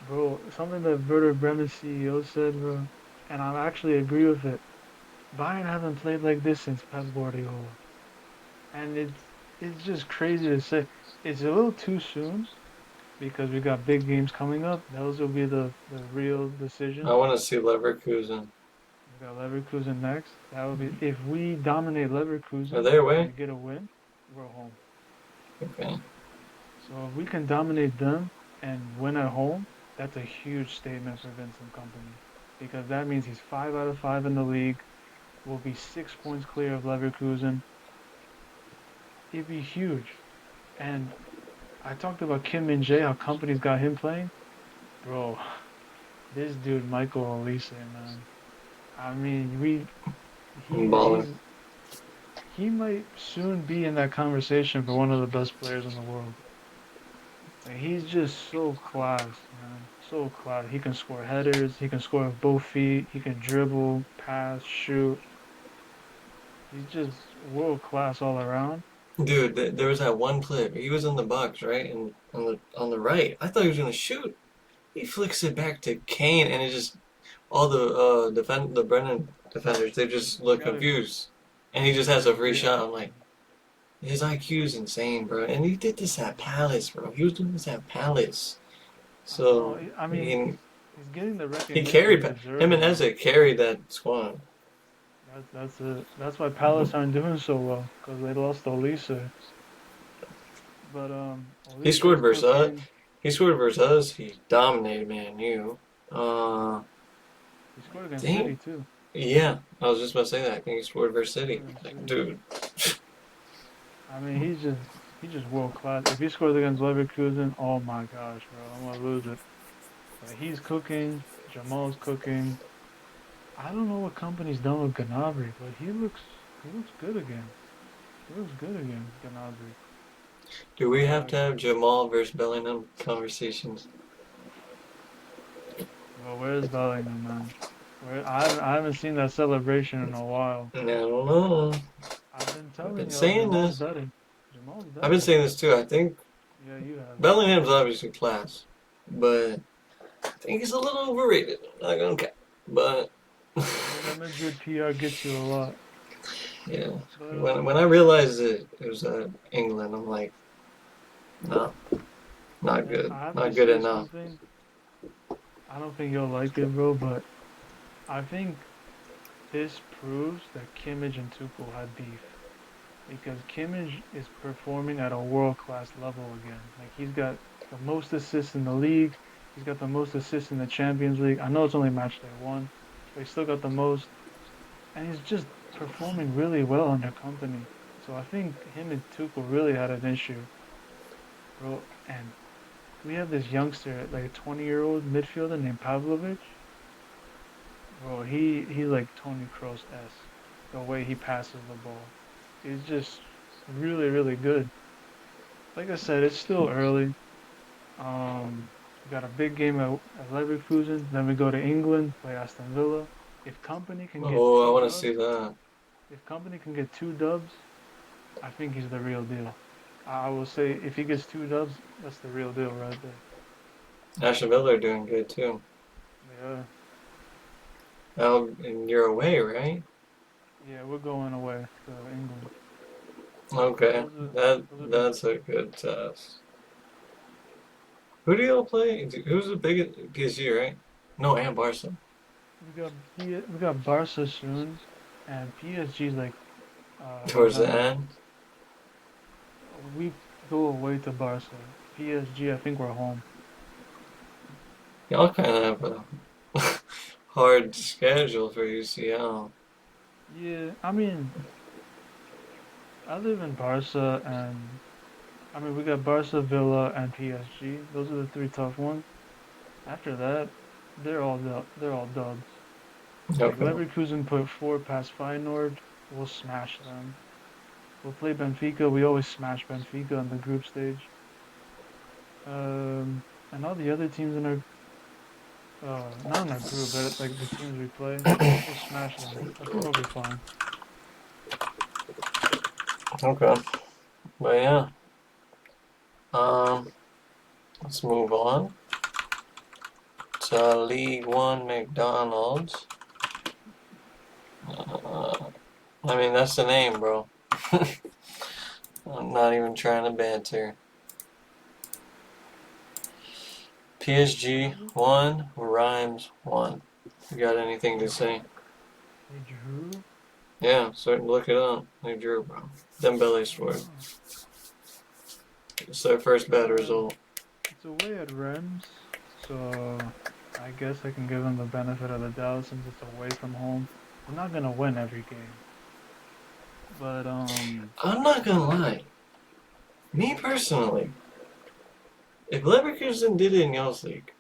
bro, something that Werder Bremen CEO said, bro, and I actually agree with it. Bayern haven't played like this since Pep Guardiola, and it's just crazy to say. It's a little too soon because we got big games coming up. Those will be the real I decisions. want to see Leverkusen. We got Leverkusen next. That would be if we dominate Are Leverkusen they and away? we get a win, we're home. Okay. So if we can dominate them and win at home, that's a huge statement for Vincent Company because that means he's 5 out of 5 in the league. Will be 6 points clear of Leverkusen. It'd be huge. And I talked about Kim Min Jae, how companies got him playing. Bro, this dude Michael Olise, man. I mean, I'm balling. he might soon be in that conversation for one of the best players in the world. Like he's just so class, man. So class. He can score headers, he can score with both feet, he can dribble, pass, shoot. He's just world class all around. Dude, there was that one clip. He was in the box, right? And on the right. I thought he was gonna shoot. He flicks it back to Kane, and it just all the Brennan defenders, they just He's look got a confused. And he just he's has got a a free great shot. I'm IQ. like, his IQ is insane, bro. And he did this at Palace, bro. He was doing this at Palace. I know. So I mean, he's getting the he recognition he carried him deserves and now. Eze carried that squad. That's it. That's why Palace aren't doing so well because they lost Olise. But He Olise scored is versus us. cooking. He scored versus us. He dominated Man U. He scored against Dang. City too. Yeah, I was just about to say that. I think he scored versus He scored City. against Like, City. dude. I mean, he's just world class. If he scores against Leverkusen, oh my gosh, bro, I'm gonna lose it. But he's cooking. Jamal's cooking. I don't know what company's done with Gnabry, but he looks good again. He looks good again, Gnabry. Do we have to Facts. have Jamal versus Bellingham conversations? Well, where's Bellingham, man? I haven't seen that celebration in a while. I don't know. I've been I've telling been y'all saying Jamal's this. better. Jamal's I've been better. saying this too. I think Yeah, you have. Bellingham's obviously class, but I think he's a little overrated. I'm not gonna cap. But Yeah, that Madrid PR gets you a lot. yeah, But when I realized it was England, I'm like, no, not and good, I have to not good say enough. something. I don't think you'll like it, bro, but I think this proves that Kimmich and Tuchel had beef because Kimmich is performing at a world-class level again. Like he's got the most assists in the league. He's got the most assists in the Champions League. I know it's only match day one, but he's still got the most, and he's just performing really well under company. So I think him and Tuchel really had an issue, bro. And we have this youngster, like a 20-year-old midfielder named Pavlovic. Bro, he's like Tony Kroos-esque, the way he passes the ball. He's just really, really good. Like I said, it's still early. We got a big game at Leverkusen. Then we go to England, play Aston Villa. If company can get Oh, I two want to see dubs, that. if company can get two dubs, I think he's the real deal. I will say if he gets two dubs, that's the real deal right there. Aston Villa are doing good too. Yeah, Now, and you're away, right? yeah, we're going away to England. So Okay, those are the that's a good test. Who do y'all play? Who's the biggest PSG, right? No, and Barca. we got Barca soon, and PSG's like Towards the November. end. We go away to Barca. PSG, I think we're home. Y'all kind of have a hard schedule for UCL. Yeah, I mean, I live in Barca, and I mean we got Barca, Villa, and PSG. Those are the three tough ones. After that, they're all dubs. Like Okay. Leverkusen put four past Feyenoord, we'll smash them. We'll play Benfica. We always smash Benfica in the group stage. And all the other teams in our not in our group, but like the teams we play, we'll smash them. I think we'll be fine. Okay. But yeah. Um, let's move on to League One McDonald's. Uh, I mean, that's the name, bro. I'm not even trying to banter. PSG How's it? 1, Rhymes 1. You got anything to say? They drew. Yeah, so look it up. They drew, bro. Dembele scored. Oh, It's their first bad uh, result. it's away at Rems, so I guess I can give them the benefit of the doubt since it's away from home. They're not gonna win every game, but I'm not gonna lie. Me personally, if Leverkusen did it in y'all's league,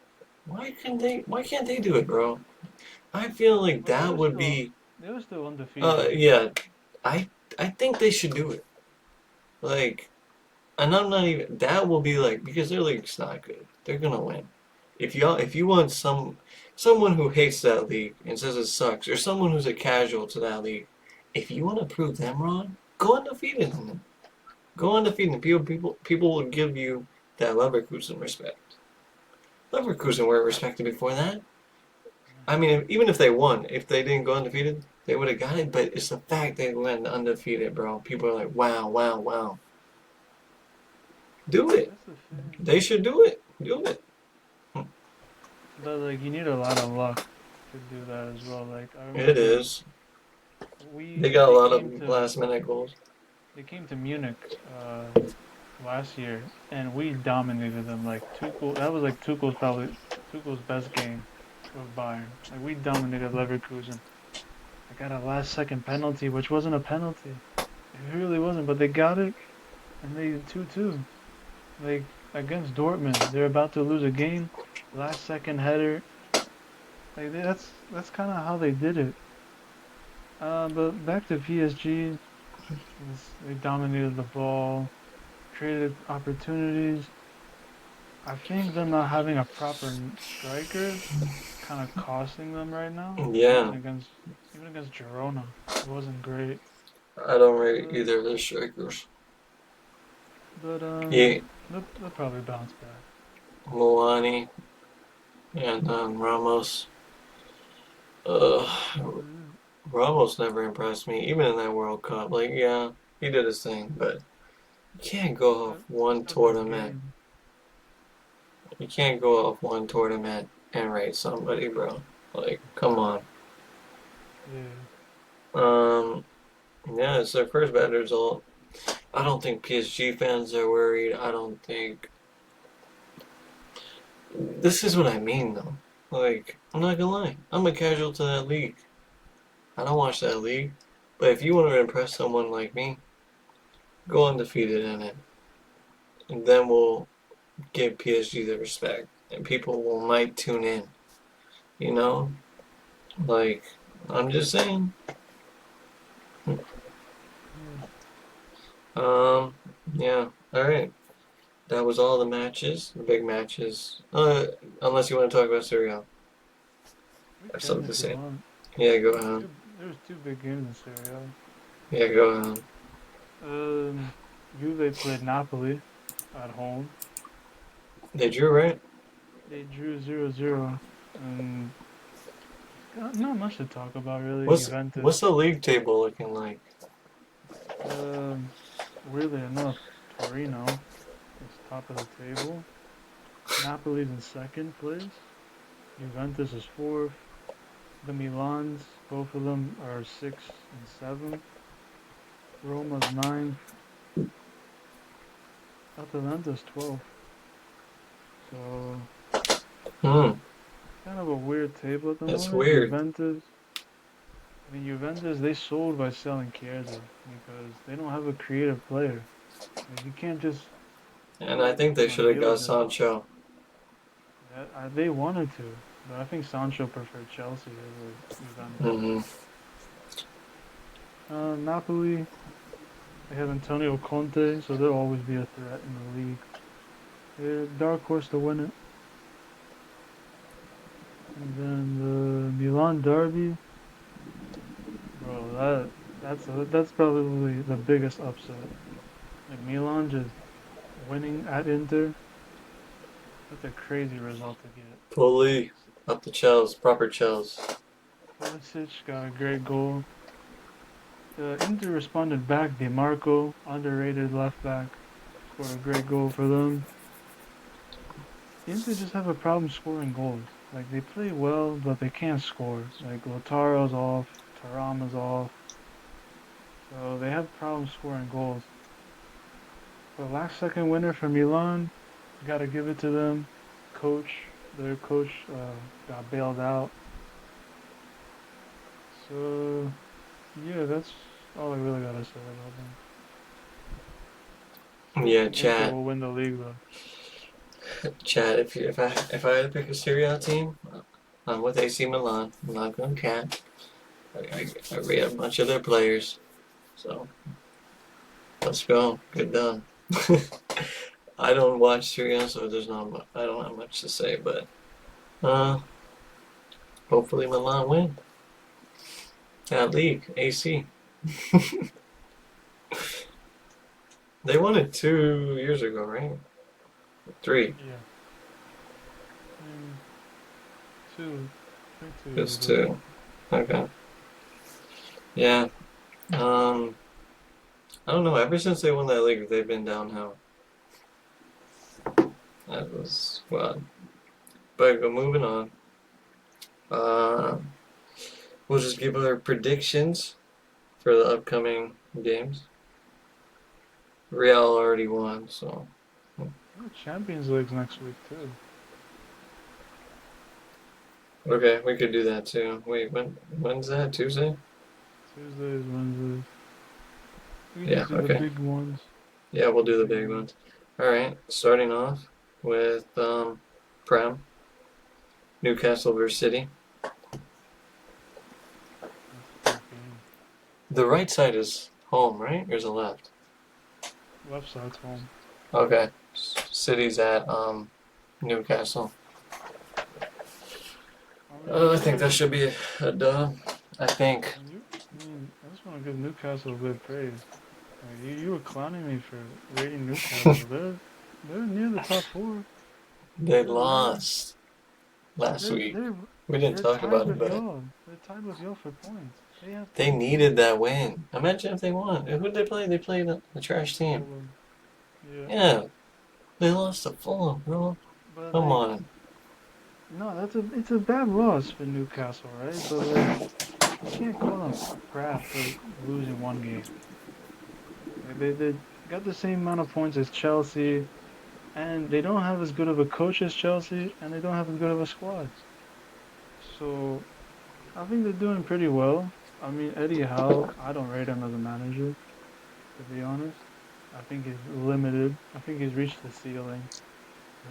why couldn't they? Why can't they do it, bro? I feel like well that would be. they were still undefeated. Yeah, I I think they should do it. Like, and I'm not even. That will be like because their league's not good. They're gonna win. If you want someone who hates that league and says it sucks, or someone who's a casual to that league, if you want to prove them wrong, go undefeated in them. Go undefeated. People will give you that Leverkusen respect. Leverkusen weren't respected before that. I mean, even if they won, if they didn't go undefeated, they would have got it. But it's the fact they went undefeated, bro. People are like, wow, wow, wow. Do it. That's the thing. They should do it. Do it. But like you need a lot of luck to do that as well. Like I It remember is. we They got a lot of last minute goals. they came to Munich last year and we dominated them. Like Tuchel, that was like Tuchel's best game with Bayern. Like we dominated Leverkusen. I got a last second penalty, which wasn't a penalty. It really wasn't, but they got it and they 2-2. Like against Dortmund, they're about to lose a game. Last second header. Like that's kind of how they did it. But back to PSG, they dominated the ball. created opportunities. I think them not having a proper striker is kind of costing them right now. Even Yeah, against even against Girona, it wasn't great. I don't rate But either of the strikers. but Yeah, they'll probably bounce back. Milani and Ramos. Uh, Mm, Ramos never impressed me, even in that World Cup. Like, yeah, he did his thing, but you can't go off one It's every tournament. game. You can't go off one tournament and rate somebody, bro. Like, come on. Yeah. Um, yeah, it's their first bad result. I don't think PSG fans are worried. I don't think. This is what I mean, though. Like, I'm not gonna lie. I'm a casual to that league. I don't watch that league. But if you want to impress someone like me, go undefeated in it. And then we'll give PSG the respect. And people will might tune in. You know? Like, I'm just saying. Yeah. Um, yeah. Alright. That was all the matches, the big matches. Unless you want to talk about Serie A. I We have can something to if you say. want. Yeah, go There's ahead. two there's two big games in Serie A. Yeah, go ahead. Juve played Napoli at home. They drew, right? They drew 0-0, and not much to talk about really. What's Juventus. the league table looking like? Um, Weirdly enough, Torino is top of the table. Napoli's in second place. Juventus is fourth. The Milans, both of them are sixth and seventh. Roma's ninth. Atalanta's 12th. So Hmm, kind of a weird table at the that's moment. weird. Juventus, they sold by selling Chiesa because they don't have a creative player. Like you can't just, And I think they come on, should have got Gilda. Sancho. They wanted to, but I think Sancho preferred Chelsea over Juventus. Hmm. Napoli, they have Antonio Conte, so they'll always be a threat in the league. They're a dark horse to win it. And then the Milan derby, bro, that's probably the biggest upset. Like Milan just winning at Inter, that's a crazy result to get. Pulley up the Chels, proper Chels. Pulisic got a great goal. Inter responded back. DeMarco, underrated left back, scored a great goal for them. Inter just have a problem scoring goals. Like they play well, but they can't score. Like Lautaro's off, Tarama's off, so they have problems scoring goals. But last second winner for Milan, gotta give it to them. Their coach got bailed out. So yeah, that's all I really gotta say about them. I Yeah, think Inter Chad. will win the league though. Chad, if I had to pick a Serie A team, I'm with AC Milan. I'm not going cat. I rate a bunch of their players. So let's go. Good done. I don't watch Serie A, so there's not I don't have much to say, but uh, hopefully Milan win that league. AC. They won it 2 years ago, right? Three. Yeah. Mm, two. I think 2 years Just ago. two. Okay. Yeah. Um. I don't know. Ever since they won that league, they've been downhill. That was well. But moving on. Uh, we'll just give our predictions for the upcoming games. Real already won, so Oh, Champions League's next week too. okay, we could do that too. Wait, when's that? Tuesday? Tuesdays, Wednesdays. We can Yeah, just do the okay. big ones. Yeah, we'll The do the big big ones. ones. All right, starting off with Prem, Newcastle versus City. That's a tough game. The right side is home, right? Or is it left? Left side's home. Okay. City's at Newcastle. I mean, I think that should be a dub. I think I mean, I just want to give Newcastle a bit praise. Like, you were clowning me for rating Newcastle. They're near the top four. they They're right. lost last They're week. they're We didn't they're talk tied about it, with but y'all. They're tied with y'all for points. They have they 10 needed points. that win. Imagine if they won. Who did they play? They played a trash team. Fulham. Yeah, Yeah, they lost to Fulham, bro. but Come like, on. no, it's a bad loss for Newcastle, right? But like, you can't call them crap for losing one game. Like, they got the same amount of points as Chelsea, and they don't have as good of a coach as Chelsea, and they don't have as good of a squad. So I think they're doing pretty well. I mean, Eddie Howe, I don't rate him as a manager, to be honest. I think he's limited. I think he's reached the ceiling.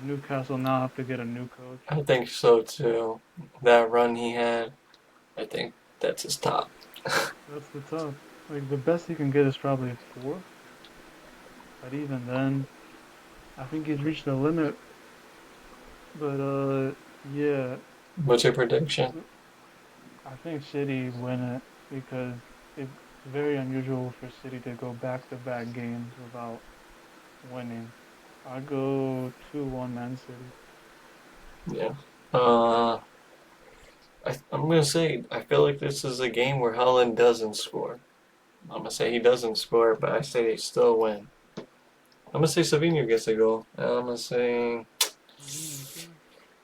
Newcastle now have to get a new coach. I think so too. That run he had, I think that's his top. That's the top. Like the best he can get is probably a fourth, but even then, I think he's reached the limit. But yeah, What's your prediction? I think City win it because it's very unusual for City to go back-to-back games without winning. I go 2-1 Man City. Yeah. Uh, I'm gonna say I feel like this is a game where Holland doesn't score. I'm gonna say he doesn't score, but I say they still win. I'm gonna say Savinho gets a goal. Savinho too.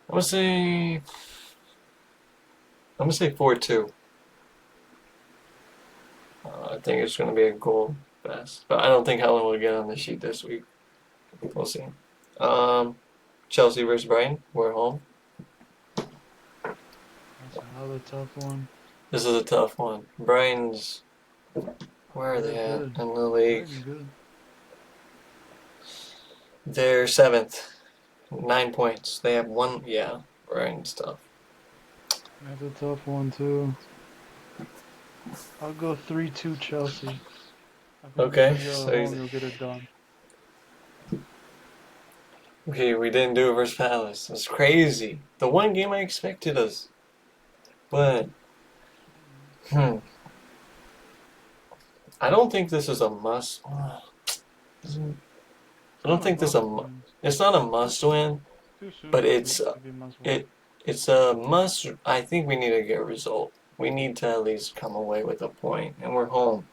I'm gonna say, I'm gonna say 4-2. I think it's gonna be a goal fest, but I don't think Holland will get on the sheet this week. We'll see. Um, Chelsea versus Brighton. We're home. That's another tough one. This is a tough one. Brighton's where are They're they at good. in the league? Brighton good. They're seventh, 9 points. They have one. Yeah, Brighton's tough. That's a tough one too. I'll go 3-2 Chelsea. I think Okay, because you're at so home, you'll get it done. okay, we didn't do it versus Palace. It's crazy. The one game I expected us, but hmm, I don't think this is a must. It's I don't not a think this must win. it's not a must win, Too soon but to be must win. it's a must. I think we need to get a result. We need to at least come away with a point, and we're home.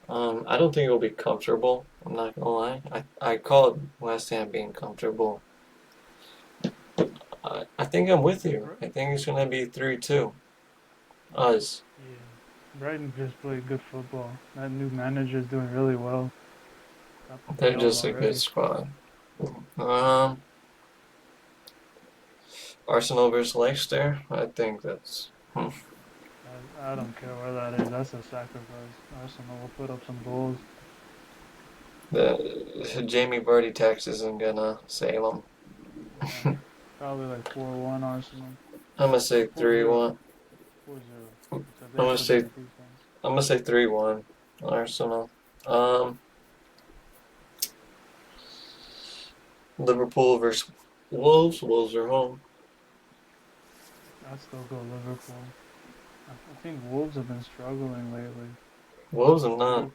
I don't think it'll be comfortable. I'm not gonna lie. I called West Ham being comfortable. I think I'm with you. I think it's gonna be 3-2. Us. Yeah. Brighton just played good football. That new manager's doing really well. Got the They're players just a good already. squad. Um, Arsenal versus Leicester. I think that's. I don't care where that is. That's a sacrifice. Arsenal will put up some goals. The Jamie Vardy tax isn't gonna save them. Yeah. Probably like 4-1 Arsenal. I'm gonna Or say 4-0. 3-1. 4-0. Because I'm they gonna put say their defense. 3-1. Arsenal. Um, Liverpool versus Wolves. Wolves are home. I'd still go Liverpool. I think Wolves have been struggling lately. Wolves are not.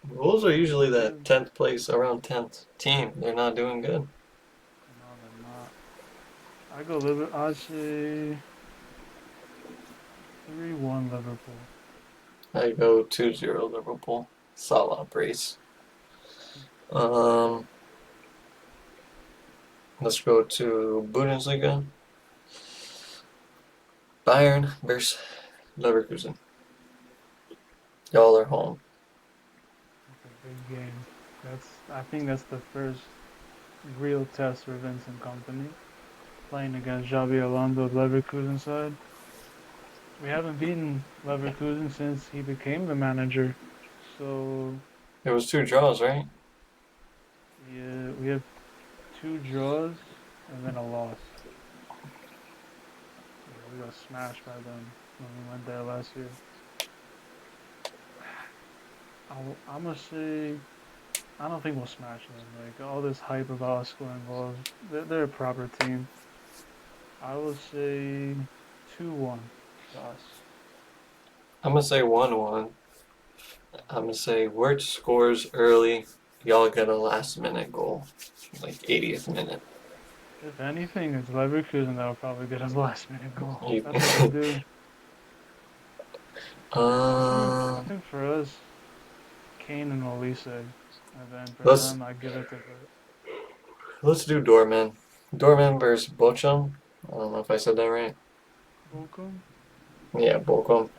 Liverpool, Wolves are Liverpool usually are that good. 10th place, around 10th team. They're not doing good. No, they're not. I go Liverpool. I'd say 3-1 Liverpool. I go 2-0 Liverpool. Salah brace. Um, let's go to Bundesliga. Bayern versus Leverkusen. Y'all are home. It's a big game. I think that's the first real test for Vincent Company playing against Xabi Alonso's Leverkusen side. We haven't beaten Leverkusen since he became the manager. So It was 2 draws, right? yeah, we have 2 draws and then a loss. Yeah, we got smashed by them when we went there last year. I'm gonna say I don't think we'll smash them. Like all this hype about us scoring goals, they're a proper team. I will say 2-1 to us. I'm gonna say 1-1. I'm gonna say Wirtz scores early. Y'all get a last minute goal, like 80th minute. If anything, it's Leverkusen that'll probably get us last minute goal. You- That's what they do. I think I um, think for us, Kane and Olise, and then for let's them, I give it to Bert. let's do Dortmund. Dortmund versus Bochum. I don't know if I said that right. Bochum? Yeah, Bochum.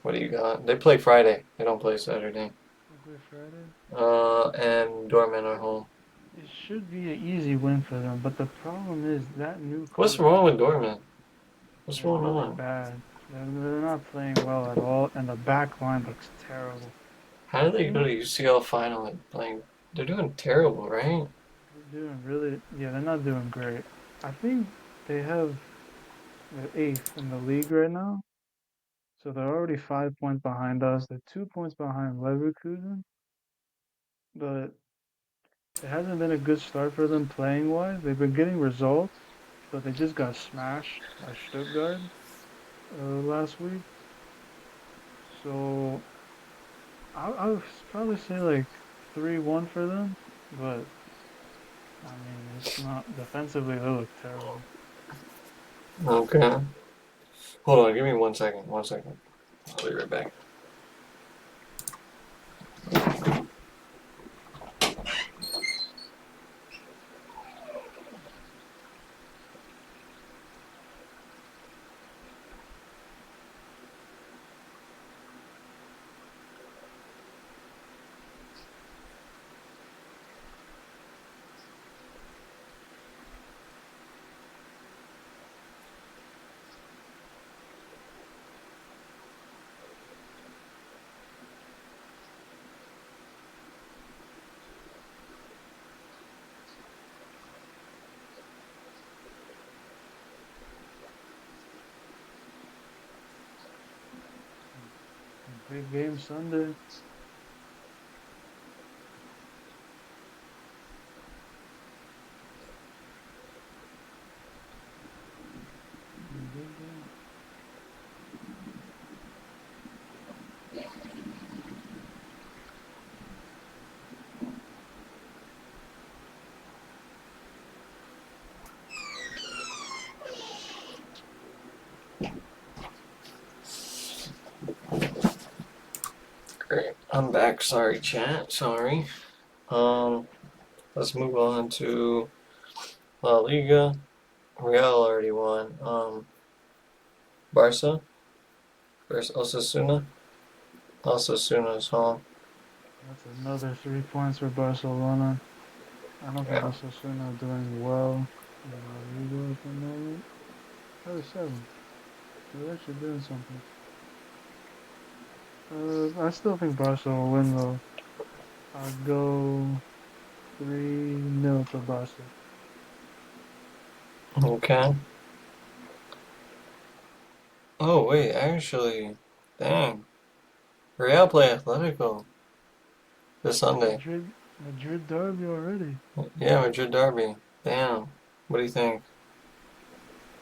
What do you got? They play Friday. They don't play Saturday. They play Friday. And Dortmund are home. It should be an easy win for them, but the problem is that new What's coach, wrong with Dortmund? What's they're going really on? bad. They're not playing well at all, and the back line looks terrible. How I did they go think to UCL final and playing? They're doing terrible, right? they're doing really, yeah, they're not doing great. I think they have they're eighth in the league right now, so they're already 5 points behind us. They're 2 points behind Leverkusen, but it hasn't been a good start for them playing wise. They've been getting results, but they just got smashed by Stuttgart last week. So I would probably say like 3-1 for them, but I mean it's not defensively they look terrible. Okay. Hold on, give me 1 second. 1 second. I'll be right back. Big game Sunday. Big game. Great. I'm back. Sorry, chat. Sorry. Um, let's move on to La Liga. Real already won. Barca versus Osasuna. Osasuna's home. That's another 3 points for Barcelona. I don't think Yeah. Osasuna are doing well in La Liga at the moment. Oh, seven. They're actually doing something. I still think Barca will win though. I'll go 3-0 to Barca. Okay. Oh, wait, actually, dang. Real play Atletico this Sunday. Madrid derby already. Yeah, Madrid Derby. Damn. What do you think?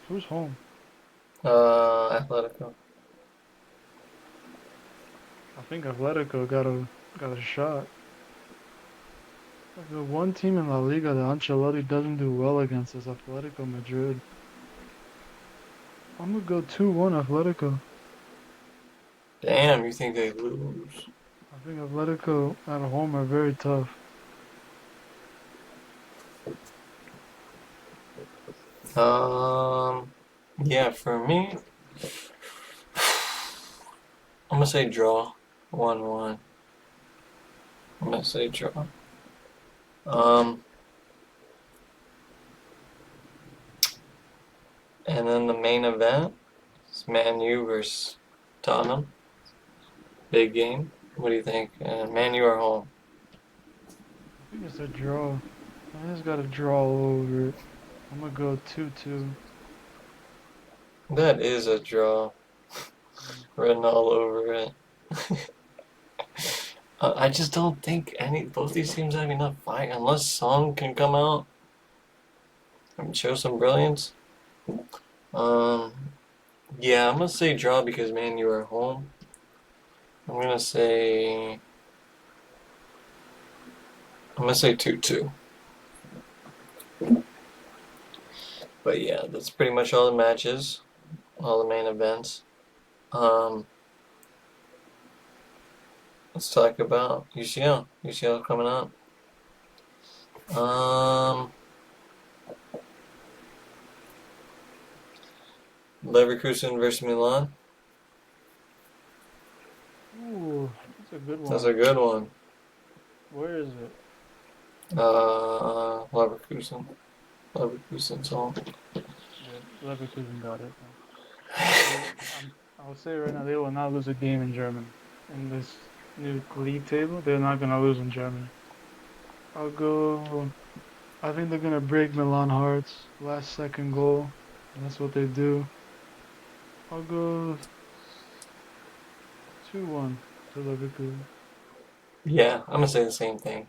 Who's home? Atletico. I think Atletico got a shot. The one team in La Liga that Ancelotti doesn't do well against is Atletico Madrid. I'm gonna go 2-1 Atletico. Damn, you think they lose? I think Atletico at home are very tough. Um, yeah, for me, I'm gonna say draw. 1-1. I'm gonna say draw. Um, and then the main event is Man U versus Tottenham. Big game. What do you think? Man U are home. I think it's a draw. I think it's got a draw all over it. I'm gonna go 2-2. That is a draw. Mm. Written all over it. I just don't think both these teams have enough fight unless Song can come out and show some brilliance. Um, yeah, I'm gonna say draw because Man U are home. I'm gonna say 2-2. But yeah, that's pretty much all the matches, all the main events. Um, let's talk about UCL. UCL coming up. Um, Leverkusen versus Milan. Ooh, that's a good That's one. a good one. Where is it? Leverkusen. Leverkusen's home. Yeah, Leverkusen got it. I'll say right now, they will not lose a game in Germany. In this new league table, they're not gonna lose in Germany. I'll go. I think they're gonna break Milan hearts. Last second goal. That's what they do. I'll go 2-1 to Leverkusen. Yeah, I'm gonna say the same thing.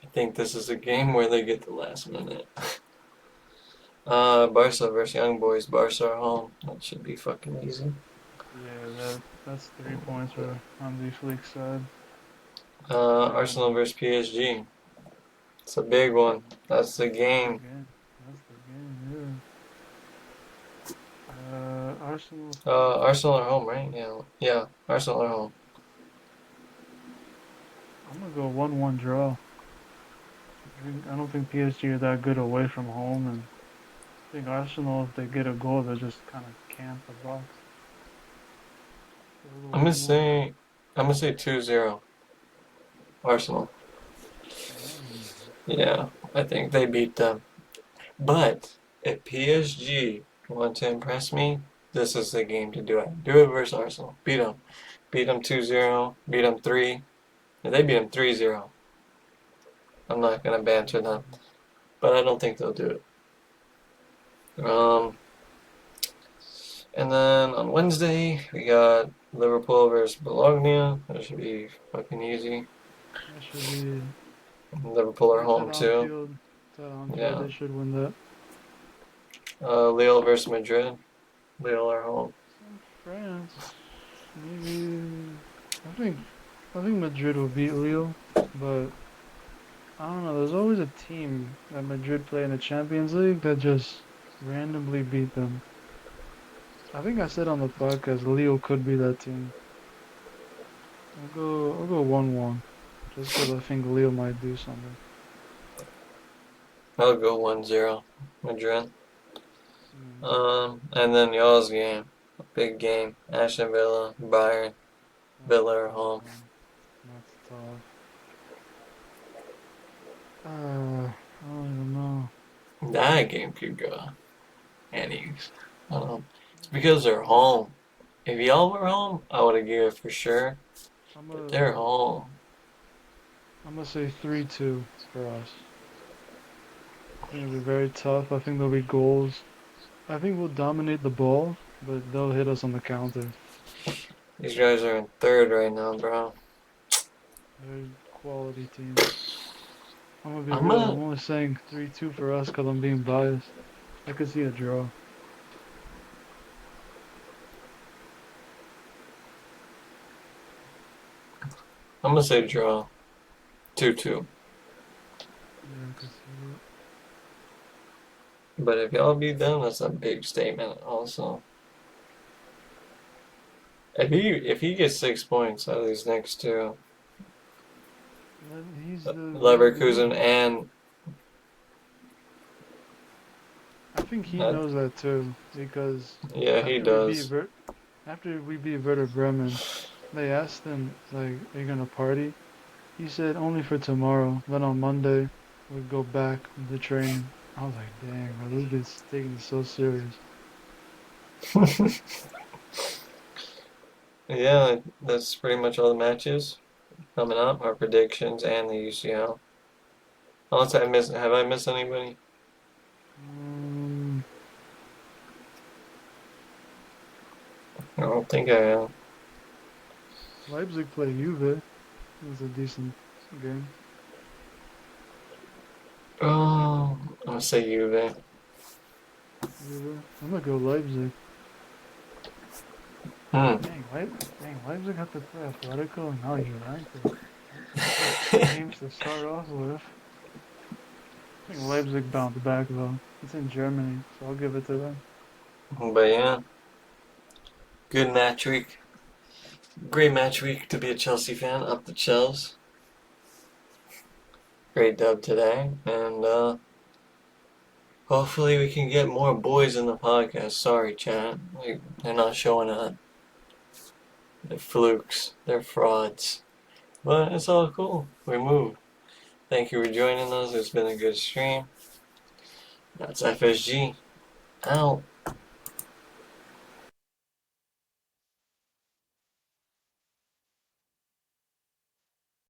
I think this is a game where they get the last minute. Barca versus Young Boys. Barca are home. That should be fucking easy. Yeah, that's 3 points on the Fleek side. Arsenal versus PSG. It's a big one. That's the That's the game. game. That's the game. Yeah. Arsenal. Arsenal are home, right? Yeah, yeah. Arsenal are home. I'm gonna go 1-1 draw. I don't think PSG are that good away from home, and I think Arsenal, if they get a goal, they'll just kind of camp the box. So we'll go I'm gonna 1-1. say, I'm gonna say 2-0. Arsenal. Damn. Yeah, I think they beat them. But if PSG want to impress me, this is the game to do it. Do it versus Arsenal. Beat them. Beat them 2-0. Beat them 3. If they beat them 3-0, I'm not gonna banter them. But I don't think they'll do it. And then on Wednesday we got Liverpool versus Bologna. That should be fucking easy. That should be. Liverpool are It's at home too. Anfield. It's at Anfield. Yeah. They should win that. Lille versus Madrid. Lille are home. It's in France. Maybe. I think. I think Madrid will beat Lille, but I don't know. There's always a team that Madrid play in the Champions League that just randomly beat them. I think I said on the podcast Lille could be that team. I'll go 1-1, just because I think Lille might do something. I'll go 1-0 Madrid. Mm, And then y'all's game. Big game. Aston Villa, Bayern. that's Villa are tough, home. man. That's tough. I don't even know. That game could go any. It's because they're home. If y'all were home, I would have given it for sure. I'm But gonna they're home. I'm gonna say 3-2 for us. I think it'll be very tough. I think there'll be goals. I think we'll dominate the ball, but they'll hit us on the counter. These guys are in third right now, bro. Very quality team. I'm gonna be I'm real. gonna I'm only saying 3-2 for us because I'm being biased. I could see a draw. I'm gonna say draw. 2-2. Yeah, I could see that. But if y'all beat them, that's a big statement also. If he gets 6 points out of these next two, He's the Leverkusen lead. and I think he uh, knows that too because yeah, he after we beat does. Ver after we beat Werder Bremen, they asked him like, "Are you gonna party?" He said only for tomorrow. Then on Monday, we'd go back to training. I was like, "Dang, bro, this dude's taking it so serious." Yeah, that's pretty much all the matches coming up. Our predictions and the UCL. Unless have I missed anybody? Um, I don't think I have. Leipzig play Juve. It was a decent game. Oh, I'll say Juve. Juve. I'm gonna go Leipzig. Hmm. Dang, Leipzig had to play Atletico and now United. Tough games to start off with. I think Leipzig bounced back though. It's in Germany, so I'll give it to them. But yeah, good match week. Great match week to be a Chelsea fan. Up the Chels. Great dub today, and hopefully we can get more boys in the podcast. Sorry, chat. They're not showing up. They're flukes. They're frauds. But it's all cool. We move. Thank you for joining us. It's been a good stream. That's FSG. Out.